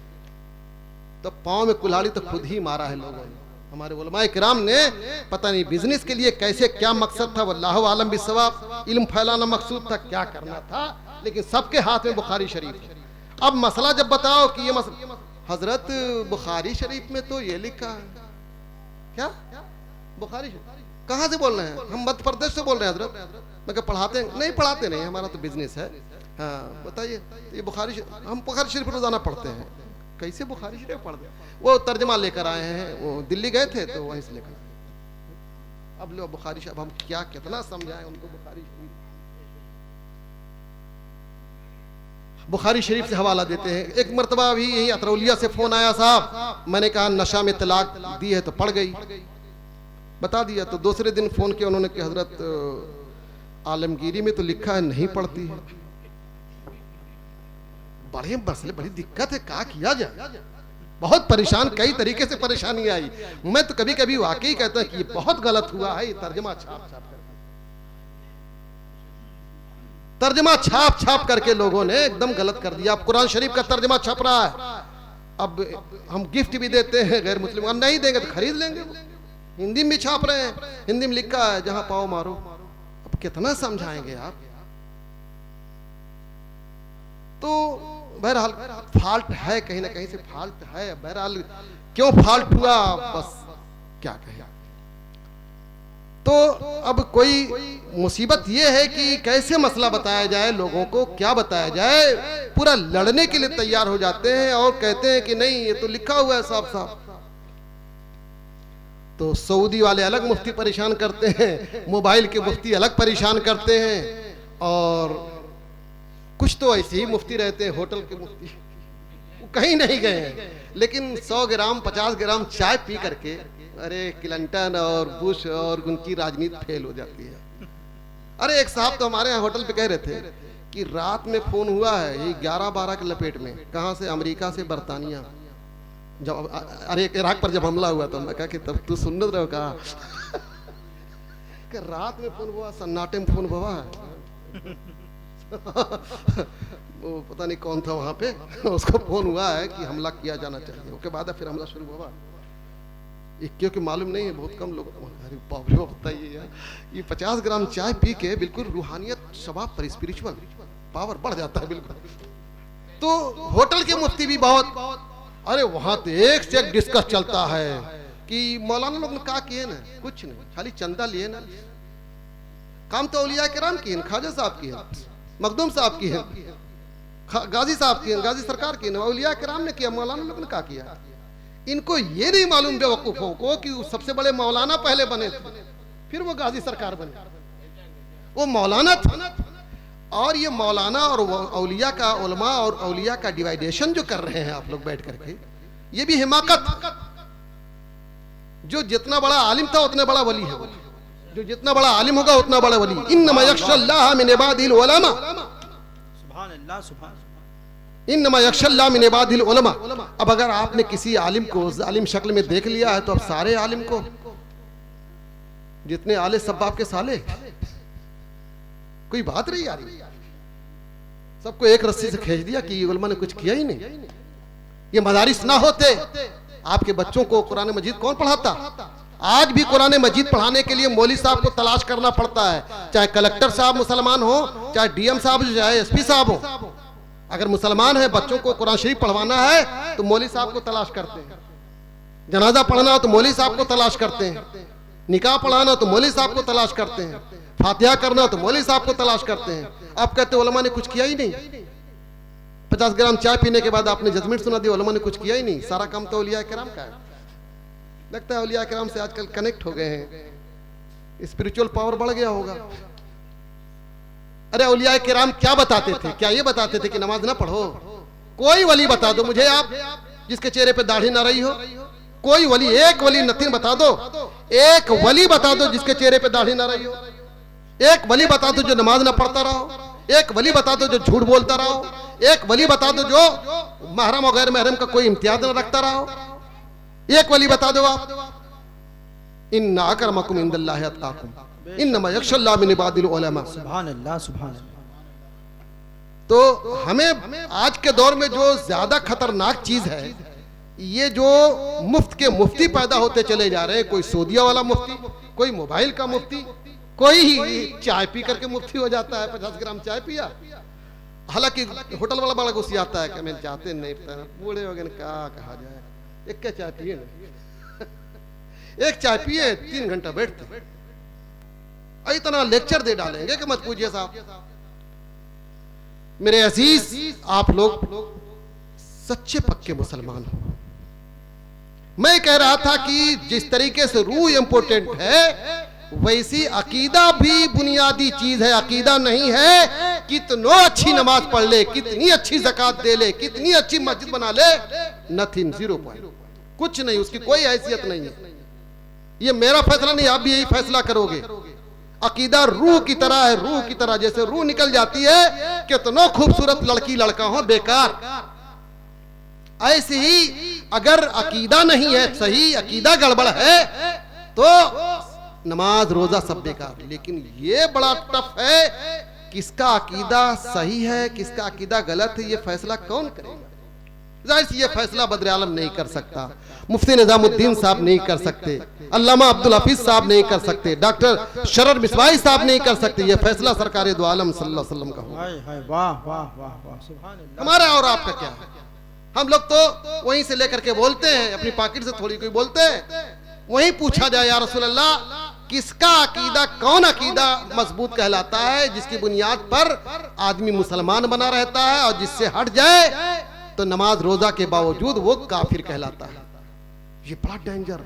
तो पांव में कुल्हाड़ी तो खुद ही मारा है लोगों ने। हमारे उलमाए किराम ने पता नहीं बिजनेस के लिए कैसे, क्या मकसद था, वल्लाहु आलम बिस्सवाब, इल्म फैलाना मकसूद था, क्या करना था, लेकिन सबके हाथ में बुखारी शरीफ है। अब मसला जब बताओ कि ये मसला, हजरत बुखारी शरीफ में तो ये लिखा है, क्या बुखारी कहाँ से बोल रहे हैं? हम मध्य प्रदेश से बोल रहे हैं हजरत। मैं क्या पढ़ाते हैं? नहीं पढ़ाते नहीं, हमारा तो बिजनेस है। हाँ बताइए, ये बुखारी, हम बुखारी शरीफ रोजाना पढ़ते हैं, कैसे बुखारी शरीफ पढ़ दे? वो तर्जमा लेकर आए हैं, वो दिल्ली गए थे तो वहीं से लेकर आए। अब लो बुखारी शरीफ, हम क्या कितना समझाएं उनको बुखारी शरीफ। बुखारी शरीफ से हवाला देते हैं। एक मरतबा भी यही अतरौलिया से फोन आया, साहब मैंने कहा नशा में तलाक दी है तो पड़ गई, बता दिया। तो दूसरे दिन फोन किया उन्होंने कि हजरत आलमगीरी में तो लिखा है नहीं पढ़ती है। बड़े मसले, बड़ी दिक्कत है, क्या किया जाए। बहुत परेशान, कई तरीके से परेशानी आई। मैं तो कभी कभी वाकई कहता हूं कि ये बहुत गलत हुआ है, ये तर्जमा छाप छाप करके लोगों ने एकदम गलत कर दिया। अब कुरान शरीफ का तर्जमा छप रहा है, अब हम गिफ्ट भी देते हैं गैर मुस्लिम, हम नहीं देंगे तो खरीद लेंगे। हिंदी में छाप रहे हैं, हिंदी में लिखा है जहां पाओ मारो। अब कितना समझाएंगे आप। तो बहरहाल फॉल्ट है, कहीं ना कहीं से फॉल्ट है। बहरहाल क्यों फॉल्ट हुआ, बस क्या कहें। तो अब कोई मुसीबत ये है कि कैसे मसला बताया जाए, लोगों को क्या बताया जाए। पूरा लड़ने के लिए तैयार हो जाते हैं और कहते हैं कि नहीं ये तो लिखा हुआ है साफ साफ। तो सऊदी वाले अलग मुफ्ती परेशान करते हैं, मोबाइल के मुफ्ती अलग परेशान करते हैं, और कुछ तो ऐसे ही मुफ्ती रहते हैं, होटल के मुफ्ती, वो कहीं नहीं गए हैं, लेकिन 100 ग्राम 50 ग्राम चाय पी करके अरे क्लिंटन और बुश और उनकी राजनीति फेल हो जाती है। अरे एक साहब तो हमारे यहाँ होटल पे कह रहे थे कि रात में फोन हुआ है, ये 11-12 के लपेट में, कहाँ से, अमेरिका से बरतानिया। जब अरे इराक पर जब हमला हुआ तो मैं कहा कि तब तू सुन रहे हो, कहा कि रात में फोन हुआ, सन्नाटे में फोन हुआ है। वो पता नहीं कौन था वहां पे, उसको फोन हुआ है कि हमला किया जाना चाहिए। उसके बाद फिर हमला शुरू हुआ, क्योंकि मालूम नहीं है, बहुत कम लोग। अरे बाप रे बताइए यार, ये 50 ग्राम चाय पी के बिल्कुल रूहानियत, शबाब पर स्पिरिचुअल पावर बढ़ जाता है बिल्कुल। तो होटल के मुफ्ती भी बहुत, अरे वहां तो एक से एक डिस्कस चलता है कि मौलाना लोग ने कहा किए ना, कुछ नहीं, खाली चंदा लिए ना। काम तो औलिया किराम की है, ख्वाजा साहब की है, मखदूम साहब की है, गाजी साहब की है, गाजी सरकार की है, औलिया किराम ने किया, मौलाना लोग ने क्या किया। इनको ये नहीं मालूम बेवकूफों को कि सबसे बड़े मौलाना पहले बने थे, फिर वो गाजी सरकार बने। वो मौलाना था, और ये मौलाना और औलिया का, उलमा और औलिया का डिवाइडेशन जो कर रहे हैं आप लोग बैठ करके, ये भी हिमाकत। जो जितना बड़ा आलिम था उतना बड़ा वली है, जो जितना बड़ा आलिम होगा उतना बड़ा वली। इन्नमा यख्शल्लाह मिन इबादिल उलमा, सुभान अल्लाह, सुभान इन्नमा यख्शल्लाह मिन इबादिल उलमा। अब अगर आपने किसी आलिम को जालिम शक्ल में देख लिया है तो अब सारे आलिम को, जितने आले सब बाप के साले, कोई बात रही यार, सबको एक रस्सी से खींच दिया कि उलमा ने कुछ किया ही नहीं। ये मदारिस ना होते, आपके बच्चों को कुरान मजीद कौन पढ़ाता। आज भी कुरान मजीद पढ़ाने के लिए मौलवी साहब को तलाश करना पड़ता है, चाहे कलेक्टर साहब मुसलमान हो, चाहे डीएम साहब, चाहे एसपी साहब हो। अगर मुसलमान है, बच्चों को कुरान शरीफ पढ़वाना है तो मौलवी साहब को तलाश करते हैं, जनाजा पढ़ना हो तो मौलवी साहब को तलाश करते हैं, निकाह पढ़ाना हो तो मौलवी साहब को तलाश करते हैं, फातिहा करना हो तो मौलवी साहब को तलाश करते हैं। आप कहते हो उलमा ने कुछ किया ही नहीं। 50 ग्राम चाय पीने के बाद आपने जजमेंट सुना दी, उलमा ने कुछ किया ही नहीं। सारा काम तो औलिया किराम का है। लगता है औलिया किराम से आजकल कनेक्ट हो गए हैं, स्पिरिचुअल पावर बढ़ गया होगा। अरे औलिया किराम क्या बताते थे, क्या ये बताते थे कि नमाज ना पढ़ो। कोई वली बता दो मुझे आप जिसके चेहरे पे दाढ़ी ना रही हो, कोई वली, एक वली नतीन बता दो, एक वली बता दो जिसके चेहरे पे दाढ़ी ना रही हो, एक वली बता दो जो नमाज ना पढ़ता रहो, एक वली बता दो जो झूठ बोलता रहो, एक वली बता दो जो महरम और गैर महरम का कोई इम्तियाज न रखता रहो, एक वली बता दो आप। इन्ना अकरमकुम इंदल्लाहि अत्काकुम इन्नमा यख्शल्लाह मिन इबादिल उलमा। सुभान अल्लाह, सुभान अल्लाह। तो हमें आज के दौर में जो ज्यादा खतरनाक चीज है, ये जो मुफ्त के मुफ्ती पैदा होते चले जा रहे हैं। कोई सऊदिया वाला मुफ्ती, कोई मोबाइल का मुफ्ती, कोई ही चाय पी करके मुफ्ती हो जाता है। 50 ग्राम चाय पिया, हालांकि होटल वाला बड़ा गुस्सा आता है कि मैं जाते नहीं, बूढ़े हो गए क्या कहा जाए, एक क्या चाय पिए ना, एक चाय पिए 3 घंटा बैठते, इतना लेक्चर दे डालेंगे कि मत पूछिए साहब। मेरे अजीज, आप लोग सच्चे पक्के मुसलमान हो। मैं कह रहा था कि जिस तरीके से रूह इंपोर्टेंट है, वैसी अकीदा भी बुनियादी चीज है। अकीदा नहीं है, कितनो अच्छी नमाज पढ़ ले, कितनी अच्छी ज़कात दे ले, कितनी अच्छी मस्जिद बना ले, नथिंग, 0 पॉइंट, कुछ नहीं, उसकी कोई हैसियत नहीं है। ये मेरा फैसला नहीं, आप भी यही फैसला करोगे। अकीदा रूह की तरह है, रूह की तरह, जैसे रूह निकल जाती है, कितनो खूबसूरत लड़की लड़का हो बेकार। ऐसे ही अगर अकीदा नहीं है सही, अकीदा गड़बड़ है, तो नमाज रोजा सब बेकार। लेकिन ये बड़ा टफ है, किसका अकीदा सही है किसका अकीदा गलत है, ये फैसला कौन करेगा? जाहिर सी ये फैसला बद्र आलम नहीं कर सकता, मुफ्ती निजामुद्दीन साहब नहीं कर सकते, अल्लामा अब्दुल हफीज साहब नहीं कर सकते, डॉक्टर शरर मिसवाई साहब नहीं कर सकते। ये फैसला सरकार दो आलम सल्लल्लाहु अलैहि वसल्लम का होगा। वाह वाह वाह वाह, सुभान अल्लाह। हमारा और आपका क्या है? हम लोग तो वहीं से लेकर के बोलते हैं, अपनी पॉकेट से थोड़ी कोई बोलते हैं। वहीं पूछा जाए या रसूल अल्लाह, किसका अकीदा, कौन अकीदा मजबूत कहलाता है, जिसकी बुनियाद पर आदमी मुसलमान बना रहता है, और जिससे हट जाए तो नमाज रोजा के बावजूद वो काफिर कहलाता है। ये बड़ा डेंजर,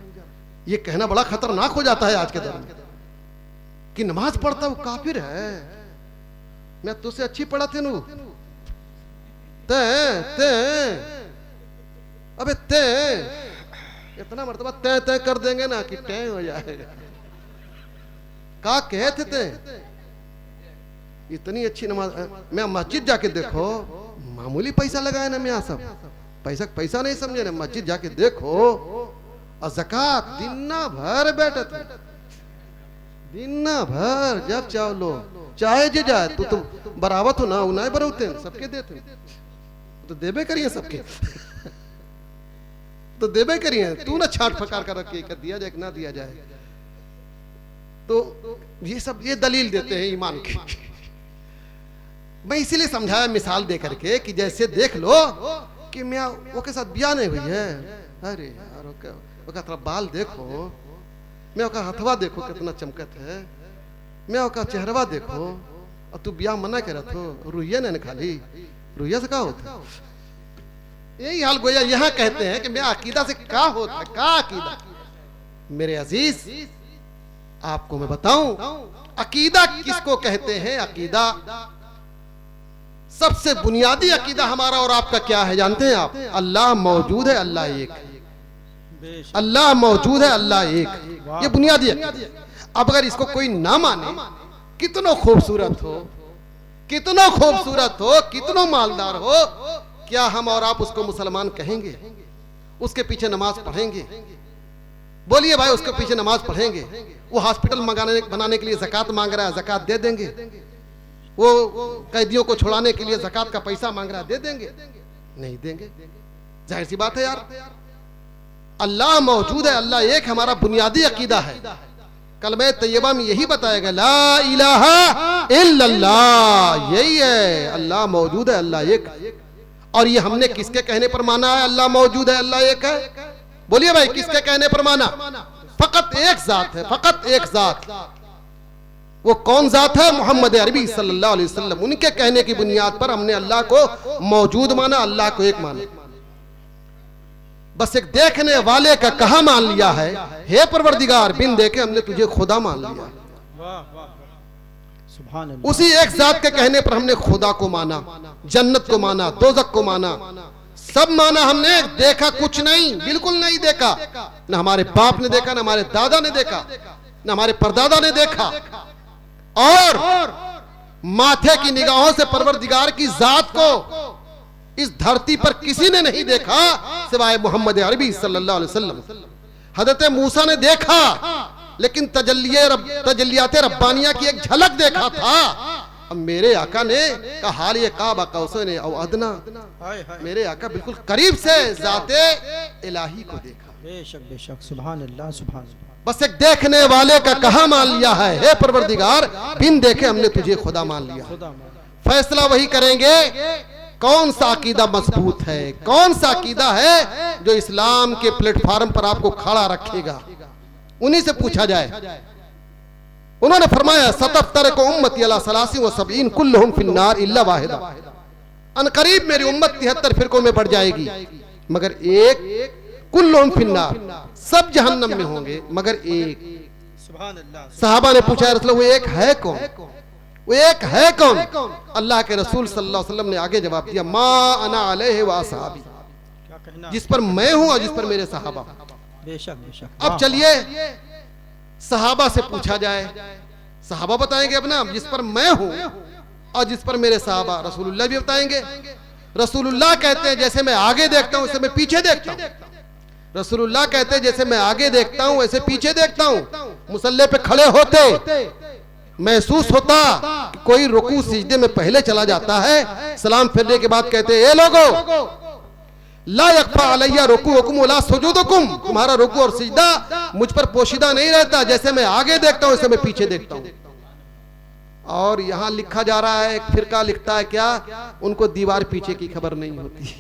ये कहना बड़ा खतरनाक हो जाता है आज के दौर में कि नमाज पढ़ता वो काफिर है। मैं तुझसे अच्छी पढ़ा थे नू, ते अबे ते इतना मर्तबा तय तय कर देंगे ना कि तय हो जाएगा। का कहते थे इतनी अच्छी नमाज, मैं मस्जिद जाके देखो, मामूली पैसा लगाए ना मैं सब, पैसा नहीं समझे ना, मस्जिद जाके देखो, और ज़कात दिन भर बैठे थे, दिन भर जब चाहो लो, चाहे जे जाए तू तो बरावत हो ना, उन्हें बरौते सबके देते तो देबे करिए सबके तो देबे करिए, तू ना छाट फकार कर रखे दिया जाए ना दिया जाए। तो ये सब ये दलील देते हैं ईमान की। मैं इसीलिए समझाया मिसाल दे करके कि जैसे देख लो कि मैं वो के साथ ब्याह नहीं हुई है, अरे यार ओका थोड़ा बाल देखो, मैं ओका हथवा देखो कितना चमकत है, मैं ओका चेहरवा देखो, और तू ब्याह मना कर तो रुइया ने खाली रुइया से क्या होता? यही हाल गोया यहाँ कहते हैं कि मैं अकीदा से क्या होता है, क्या अकीदा? मेरे अजीज आपको मैं बताऊं अकीदा किसको कहते हैं। अकीदा सबसे बुनियादी अकीदा हमारा और आपका क्या है जानते हैं आप? अल्लाह मौजूद है, अल्लाह एक, अल्लाह मौजूद है, अल्लाह एक, ये बुनियादी अकीदा। अब अगर इसको कोई ना माने, कितना खूबसूरत हो, कितना खूबसूरत हो, कितना मालदार हो, क्या हम और आप उसको मुसलमान कहेंगे? उसके पीछे नमाज पढ़ेंगे? बोलिए भाई, उसके पीछे नमाज पढ़ेंगे? वो हॉस्पिटल बनाने के लिए ज़कात मांग रहा है, ज़कात दे देंगे? वो कैदियों को छुड़ाने के लिए ज़कात का पैसा मांग रहा है, दे देंगे? नहीं देंगे। जाहिर सी बात है यार, अल्लाह मौजूद है, अल्लाह एक हमारा बुनियादी अकीदा है। कलमे तैयबा में यही बताया गया, ला इलाहा इल्लल्लाह, यही है, अल्लाह मौजूद है, अल्लाह एक। और ये हमने किसके कहने पर माना है अल्लाह मौजूद है, अल्लाह एक है? बोलिए भाई, किसके कहने पर माना? फकत एक जात है, फकत एक जात। वो कौन जात है? मोहम्मद अरबी सल्लल्लाहु अलैहि वसल्लम। उनके कहने की बुनियाद पर हमने अल्लाह को मौजूद माना, अल्लाह को एक माना। बस एक देखने वाले का कहा मान लिया है, हे परवरदिगार, बिन देखे हमने तुझे खुदा मान लिया। उसी एक जात के कहने पर हमने खुदा को माना, जन्नत को माना, दोजख को माना, सब माना हमने। देखा कुछ नहीं, बिल्कुल नहीं देखा, न हमारे बाप ने देखा, न हमारे दादा ने देखा, न हमारे परदादा ने देखा। और माथे की निगाहों से परवरदिगार की जात को इस धरती पर किसी ने नहीं देखा सिवाय मोहम्मद अरबी सल्लल्लाहु अलैहि वसल्लम। हजरत मूसा ने देखा, लेकिन तजल्लियात रब्बानिया की एक झलक देखा था। अब मेरे आका ने कहा हाल ये काबा कौसने औ अदना, मेरे आका बिल्कुल करीब से जाते इलाही को देखा। बेशक बेशक, सुभान अल्लाह सुभान अल्लाह। बस एक देखने वाले का कहा मान लिया है, हे परवरदिगार, बिन देखे हमने तुझे खुदा मान लिया। फैसला वही करेंगे कौन सा अकीदा मजबूत है, कौन सा अकीदा है जो इस्लाम के प्लेटफॉर्म पर आपको खड़ा रखेगा। उन्हीं से पूछा जाए। उन्होंने फरमाया सतफ्तर को उम्मती अला सलासी व सबईन कुल्लुहुम फिन्नार इल्ला वाहिदा, अनकरीब मेरी उम्मत 73 फिरकों में बढ़ जाएगी मगर एक, कुल्लुहुम फिन्नार, सब जहन्नम में होंगे मगर एक। सुभान अल्लाह। सहाबा ने पूछा रसूल वो एक है कौन? वो एक है कौन? अल्लाह के रसूल सल्लल्लाहु अलैहि वसल्लम ने आगे जवाब दिया, मा अना अलैहि व असहाबी, क्या कहना, जिस पर मैं हूं और जिस पर मेरे सहाबा। बेशक बेशक। अब चलिए सहाबा से पूछा जाए सहाबा बताएंगे अपना, जिस पर मैं हूं और जिस पर मेरे सहाबा, रसूलुल्लाह भी बताएंगे। रसूलुल्लाह कहते हैं जैसे मैं आगे देखता हूं वैसे मैं पीछे देखता हूं। रसूलुल्लाह कहते हैं जैसे मैं आगे देखता हूं वैसे पीछे देखता हूं। मुसल्ले पे खड़े होते महसूस होता कि कोई रुकू सिजदे में पहले चला जाता है, सलाम फिरने के बाद कहते हैं ए लोगो ला यख्फा अलैया रुकूअकुम वला सुजूदुकुम, तुम्हारा रुकू और सिजदा मुझ पर पोशीदा नहीं रहता, जैसे मैं आगे देखता हूं वैसे मैं पीछे देखता हूं। और यहां लिखा जा रहा है, एक फिरका लिखता है क्या, उनको दीवार पीछे की खबर नहीं होती।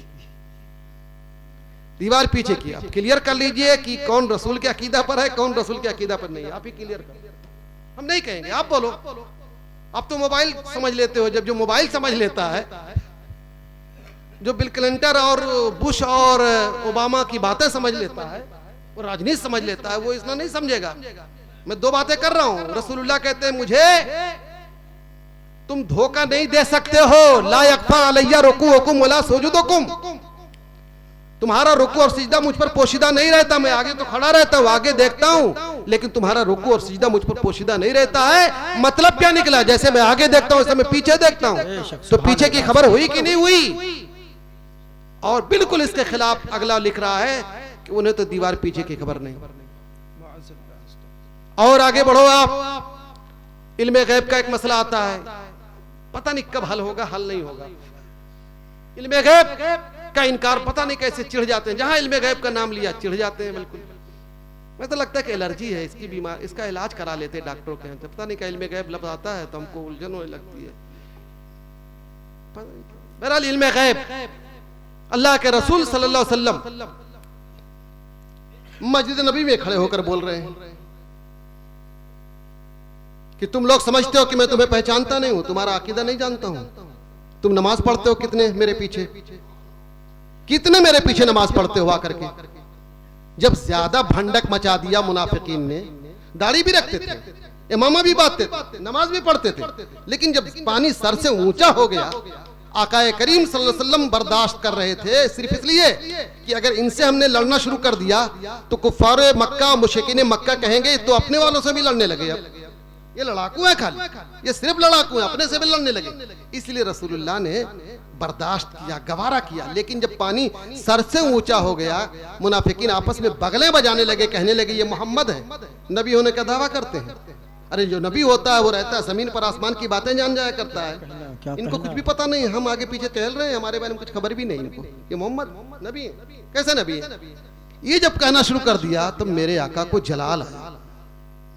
दीवार पीछे की आप क्लियर कर लीजिए कि कौन रसूल के अकीदा पर है, कौन रसूल के अकीदा पर नहीं है, आप ही क्लियर कर। हम नहीं कहेंगे, आप बोलो। आप तो मोबाइल समझ लेते हो, जब जो मोबाइल समझ लेता है, जो बिल क्लिंटन और बुश और ओबामा की बातें समझ लेता है, वो राजनीति समझ लेता है, वो इतना नहीं समझेगा। मैं दो बातें कर रहा हूं। रसूलुल्लाह कहते हैं मुझे तुम धोखा नहीं दे सकते हो, ला यख्फा अलैया रुकूअकुम वला सुजूदुकुम, तुम्हारा रुकू और सिजदा मुझ पर पोशीदा नहीं रहता। मैं आगे तो खड़ा रहता हूं, आगे देखता हूं, लेकिन तुम्हारा रुकू और सिजदा मुझ पर पोशीदा नहीं रहता है। मतलब क्या निकला, जैसे मैं आगे देखता हूं वैसे मैं पीछे देखता हूं। तो पीछे की खबर हुई कि नहीं हुई? और बिल्कुल इसके खिलाफ अगला लिख रहा है कि उन्हें तो दीवार पीछे की खबर नहीं। और आगे बढ़ो आप, इल्मे गैब का एक मसला आता है, पता नहीं कब हल होगा, हल नहीं होगा। इल्मे गैब का इनकार पता नहीं कैसे चिढ़ जाते हैं, जहां इल्मे गैब का नाम लिया चिढ़ जाते हैं बिल्कुल। मैं तो लगता है कि एलर्जी है इसकी बीमार, इसका इलाज करा लेते हैं डॉक्टरों के यहाँ। पता नहीं क्या इल्मे गैब लफ्ज आता है तो हमको उलझन होने लगती है। बहरहाल इल्मे गैब अल्लाह के रसूल सल्लल्लाहु अलैहि वसल्लम मस्जिद नबी में खड़े होकर बोल रहे हैं कि तुम लोग समझते हो कि मैं तुम्हें पहचानता नहीं हूं, तुम्हारा अकीदा नहीं जानता हूं। तुम नमाज पढ़ते हो कितने मेरे पीछे, कितने मेरे पीछे नमाज पढ़ते हो आकर के। जब ज्यादा भंडक मचा दिया मुनाफिकीन ने, दाढ़ी भी रखते थे, इमामा भी बांधते थे, नमाज भी पढ़ते थे, लेकिन जब पानी सर से ऊंचा हो गया, आकाए करीम सल्लल्लाहु अलैहि वसल्लम बर्दाश्त कर रहे थे सिर्फ इसलिए कि अगर इनसे हमने लड़ना शुरू कर दिया तो कुफ्फारे मक्का मुशरिकीन मक्का कहेंगे तो अपने वालों से भी लड़ने लगे। अब ये लड़ाकू है, खाली ये सिर्फ लड़ाकू है, अपने से भी लड़ने लगे। इसलिए रसूलुल्लाह ने बर्दाश्त किया, गवारा किया। लेकिन जब पानी सर से ऊंचा हो गया, मुनाफिकीन आपस में बगलें बजाने लगे, कहने लगे ये मोहम्मद है, नबी होने का दावा करते हैं। अरे जो नबी होता है वो रहता है जमीन पर आसमान की बातें जान जाया करता है, इनको कुछ भी पता नहीं, हम आगे पीछे टहल रहे हैं, हमारे बारे में कुछ खबर भी नहीं इनको, ये मोहम्मद नबी है। कैसे नबी है? ये जब कहना शुरू कर दिया तो मेरे आका को जलाल आया,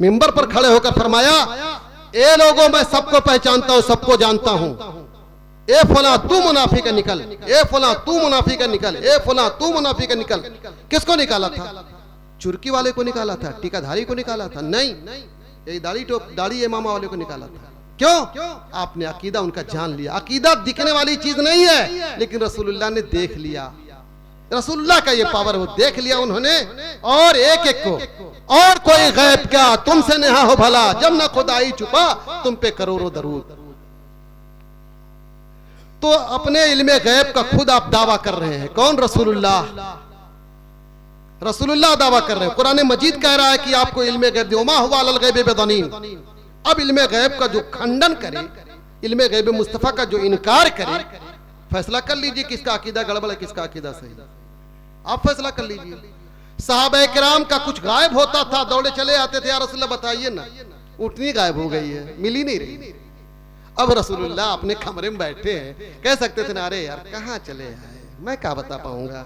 मिंबर पर खड़े होकर फरमाया ए लोगों मैं सबको पहचानता हूं, सबको जानता हूं। ए फला तू मुनाफिक निकल, ए फला तू मुनाफिक निकल, ए फला तू मुनाफिक निकल। किसको निकाला था? चुरकी वाले को निकाला था? टीकाधारी को निकाला था? नहीं, ये दाढ़ी इमामा वाले को निकाला था। क्यों? आपने अकीदा उनका जान लिया। अकीदा दिखने वाली चीज नहीं है, लेकिन रसूलुल्लाह ने देख लिया, रसूलुल्लाह का ये पावर वो देख लिया उन्होंने। और एक एक को, और कोई गैब क्या तुमसे नेहा हो भला, जब ना खुदाई छुपा तुम पे करोड़ों दरूद। तो अपने इल्मे गैब का खुद आप दावा कर रहे हैं। कौन? रसूलुल्लाह। रसूलुल्लाह दावा कर रहे हैं। कुरान मजीद कह रहा है कि आपको इल्मे गैब दिया, हुआ अलल गैबि बिदनीन। अब इल्मे गैब का जो खंडन करे, इल्मे गैब मुस्तफा का जो इनकार करे, फैसला कर लीजिए किसका अकीदा गड़बड़ है, किसका अकीदा सही। आप फैसला कर लीजिए। सहाबा किराम का कुछ गायब होता था, दौड़े चले आते थे, या रसूलुल्लाह बताइए ना, उठनी गायब हो गई है, मिल ही नहीं रही। अब रसूलुल्लाह अपने कमरे में बैठे हैं, कह सकते थे ना अरे यार कहाँ चले आए, मैं क्या बता पाऊंगा,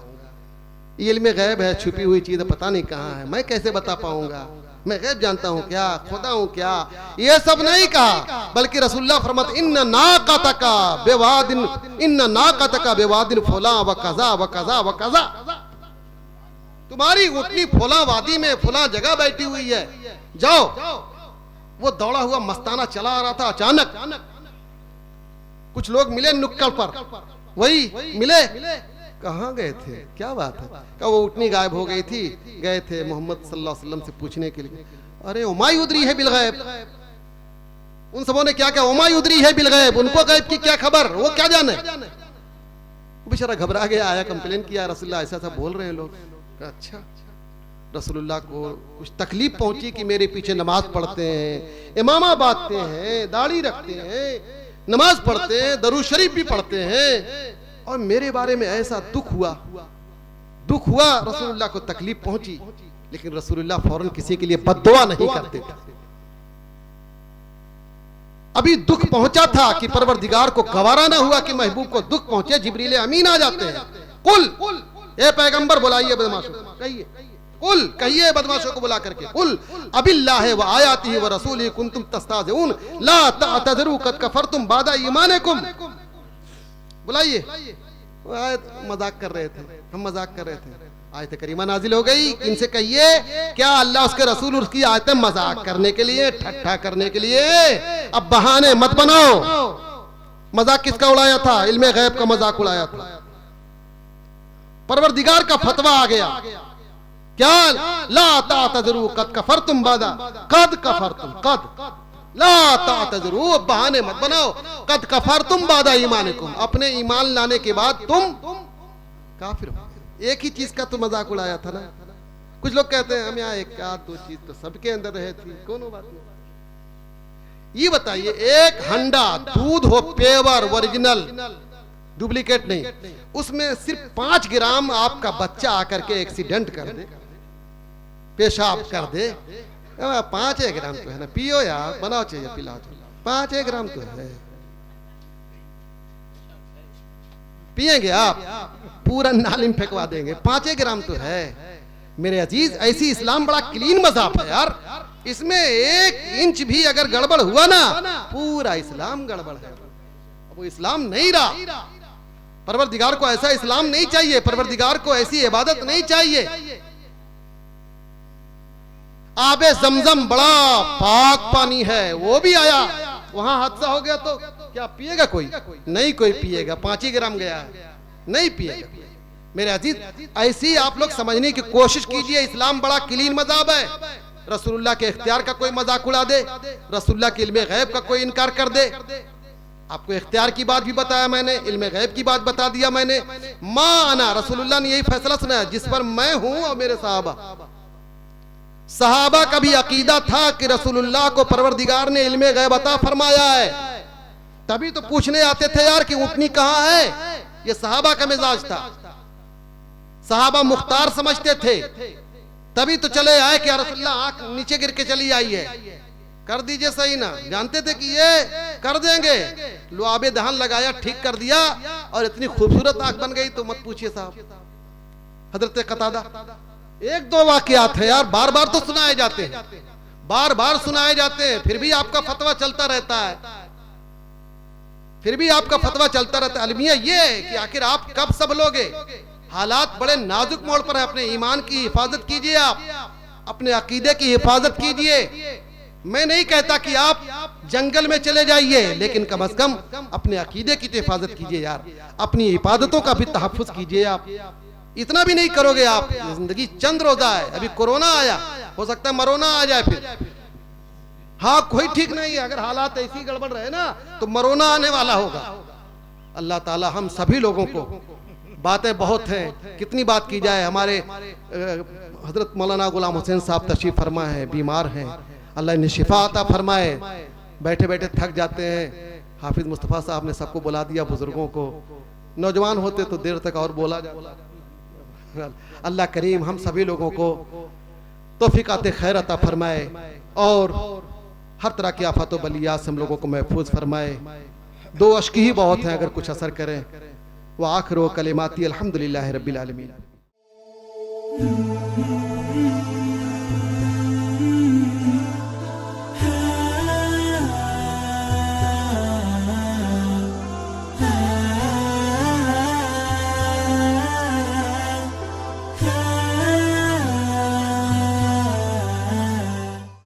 ये इल्मे गैब है, छुपी हुई चीज पता नहीं कहाँ है, मैं कैसे बता पाऊंगा, मैं गैब जानता हूँ क्या, खुदा हूँ क्या। ये सब नहीं कहा, बल्कि रसूलुल्लाह फरमाते इन्ना नाक़तका बेवादिन, इन्ना नाक़तका बेवादिन फुला व कज़ा व कज़ा व कज़ा। तुम्हारी उठनी फुला वादी में फुला जगह बैठी हुई है, जाओ। वो दौड़ा हुआ मस्ताना चला आ रहा था, अचानक कुछ लोग मिले नुक्कड़ पर, वही मिले, कहाँ गए थे, क्या बात है? क्या वो उठनी गायब हो गई थी, गए थे मोहम्मद सल्लल्लाहु अलैहि वसल्लम से पूछने के लिए। अरे उमा युदरी है बिल गैब। उन सबों ने क्या कहा, उमा युदरी है बिल गैब, उनको गैब की क्या खबर, वो क्या जाने। बेचारा घबरा गया, आया कंप्लेन किया, रसूलुल्लाह ऐसा ऐसा बोल रहे हैं लोग। अच्छा रसूलुल्लाह को कुछ तकलीफ पहुंची कि मेरे पीछे नमाज पढ़ते हैं, इमामा बांधते हैं, दाढ़ी रखते हैं, नमाज पढ़ते हैं, दरूद शरीफ भी पढ़ते हैं, और मेरे बारे में ऐसा दुख हुआ, रसूलुल्लाह को तकलीफ पहुंची। लेकिन रसूलुल्लाह फौरन किसी के लिए बद्दुआ नहीं करते थे। अभी दुख पहुंचा था कि परवरदिगार को गवारा ना हुआ कि महबूब को दुख पहुंचे, जिब्रील अमीन आ जाते हैं। कुल ए पैगंबर बुलाइए बदमाशों को, कहिए कुल, कहिए बदमाशों को बुला करके, कुल अबिल्लाहि व आयातिहि व रसूलिहि कुंतुम तस्ताज़िऊन ला तअतज़िरू क़द कफ़रतुम बादा ईमानिकुम। बुलाइए। मजाक कर रहे थे, हम मजाक कर रहे थे। आयत करीमा नाजिल हो गई, इनसे कहिए क्या अल्लाह उसके रसूल उसकी आयतें मजाक करने के लिए, ठट्ठा करने के लिए? अब बहाने मत बनाओ। मजाक किसका उड़ाया था? इल्मे गैब का मजाक उड़ाया था। परवरदिगार का फतवा आ गया, क्या? ला तातज़िरू क़द कफ़रतुम बादा, क़द कफ़रतुम, क़द ला तातज़िरू, बहाने मत बनाओ। क़द कफ़रतुम बादा ईमानिकुम, अपने ईमान लाने के बाद तुम काफिर हो। एक ही चीज का तो मजाक उड़ाया था ना। कुछ लोग कहते हैं हम यहाँ एक आध दो चीज तो सबके अंदर रहे थी, कोनो बात नहीं। ये बताइए, एक हंडा दूध हो पेवर ओरिजिनल, डुप्लीकेट नहीं, उसमें सिर्फ 5 ग्राम आपका बच्चा आकर के एक्सीडेंट कर दे, पेशाब कर दे, 5 ग्राम तो है ना, पियो यार, बनाओ चाहिए, पिलाओ चाहिए, 5 ग्राम तो है, पिएंगे आप, पूरा नाली में फेंकवा देंगे, 5 ग्राम तो है। मेरे अजीज, ऐसी इस्लाम बड़ा क्लीन मज़हब है यार, इसमें 1 इंच भी अगर गड़बड़ हुआ ना, पूरा इस्लाम गड़बड़ है। वो इस्लाम नहीं रहा। परवरदिगार को ऐसा इस्लाम नहीं चाहिए, परवरदिगार को ऐसी इबादत नहीं चाहिए। आबे जमजम बड़ा पाक पानी है, वो भी आया, वहां हादसा हो गया तो क्या पिएगा कोई? नहीं कोई पिएगा, 5 ग्राम गया है, नहीं पिएगा। मेरे अजीज, ऐसी आप लोग समझने की कोशिश कीजिए, इस्लाम बड़ा क्लीन मज़हब है। रसूलुल्लाह के इख्तियार का कोई मजाक उड़ा दे, रसूलुल्लाह के इल्मे गैब का कोई इनकार कर दे। आपको इख्तियार की बात भी बताया मैंने, इल्मे गैब की बात बता दिया मैंने। माना, रसूलुल्लाह ने यही फैसला सुनाया जिस पर मैं हूं और मेरे सहाबा का भी अकीदा था कि रसूलुल्लाह को परवरदिगार ने इल्मे गैब अता फरमाया है। तभी तो पूछने आते थे यार कि ऊँटनी कहाँ है। ये सहाबा का मिजाज था, सहाबा मुख्तार समझते थे, तभी तो चले आए कि रसूलुल्लाह आंख नीचे गिर के चली आई है, कर दीजिए सही ना। जानते थे कि ये कर देंगे, लुआबे दहन लगाया, ठीक कर दिया, और इतनी खूबसूरत आंख बन गई तो मत पूछिए साहब। हजरत कतादा, 1-2 वाकयात है यार, बार बार तो सुनाए जाते हैं, बार बार सुनाए जाते हैं, फिर भी आपका फतवा चलता रहता है, फिर भी आपका फतवा चलता रहता है। अलमिया ये है कि आखिर आप कब सब लोगे। हालात बड़े नाजुक मोड़ पर है, अपने ईमान की हिफाजत कीजिए, आप अपने अकीदे की हिफाजत कीजिए। मैं नहीं कहता कि आप जंगल में चले जाइए, लेकिन कम से कम अपने अकीदे की तो हिफाजत कीजिए यार, अपनी इबादतों का भी तहफ्फुज कीजिए। आप इतना भी नहीं करोगे, आप जिंदगी चंद रोजा है, अभी कोरोना आया, हो सकता है मरोना आ जाए फिर। हाँ, कोई ठीक नहीं है, अगर हालात ऐसी गड़बड़ रहे ना तो मरोना आने वाला होगा। अल्लाह ताला हम सभी लोगों को, बातें बहुत हैं, कितनी बात की जाए। हमारे हजरत मौलाना गुलाम हुसैन साहब तशरीफ फरमा है, बीमार हैं, अल्लाह इन्हें शिफा अता फरमाए, बैठे बैठे थक जाते हैं। हाफिज मुस्तफ़ा साहब ने सबको बुला दिया, बुजुर्गों को, नौजवान होते तो देर तक और बोला जाए। अल्लाह करीम हम सभी लोगों को तौफीक आते खैर अता फरमाए और हर तरह की आफत व बलियात से हम लोगों को महफूज फरमाए। 2 अश्क ही बहुत हैं, अगर कुछ असर करें। व आखिर कलिमाती अल्हम्दुलिल्लाहि रब्बिल आलमीन।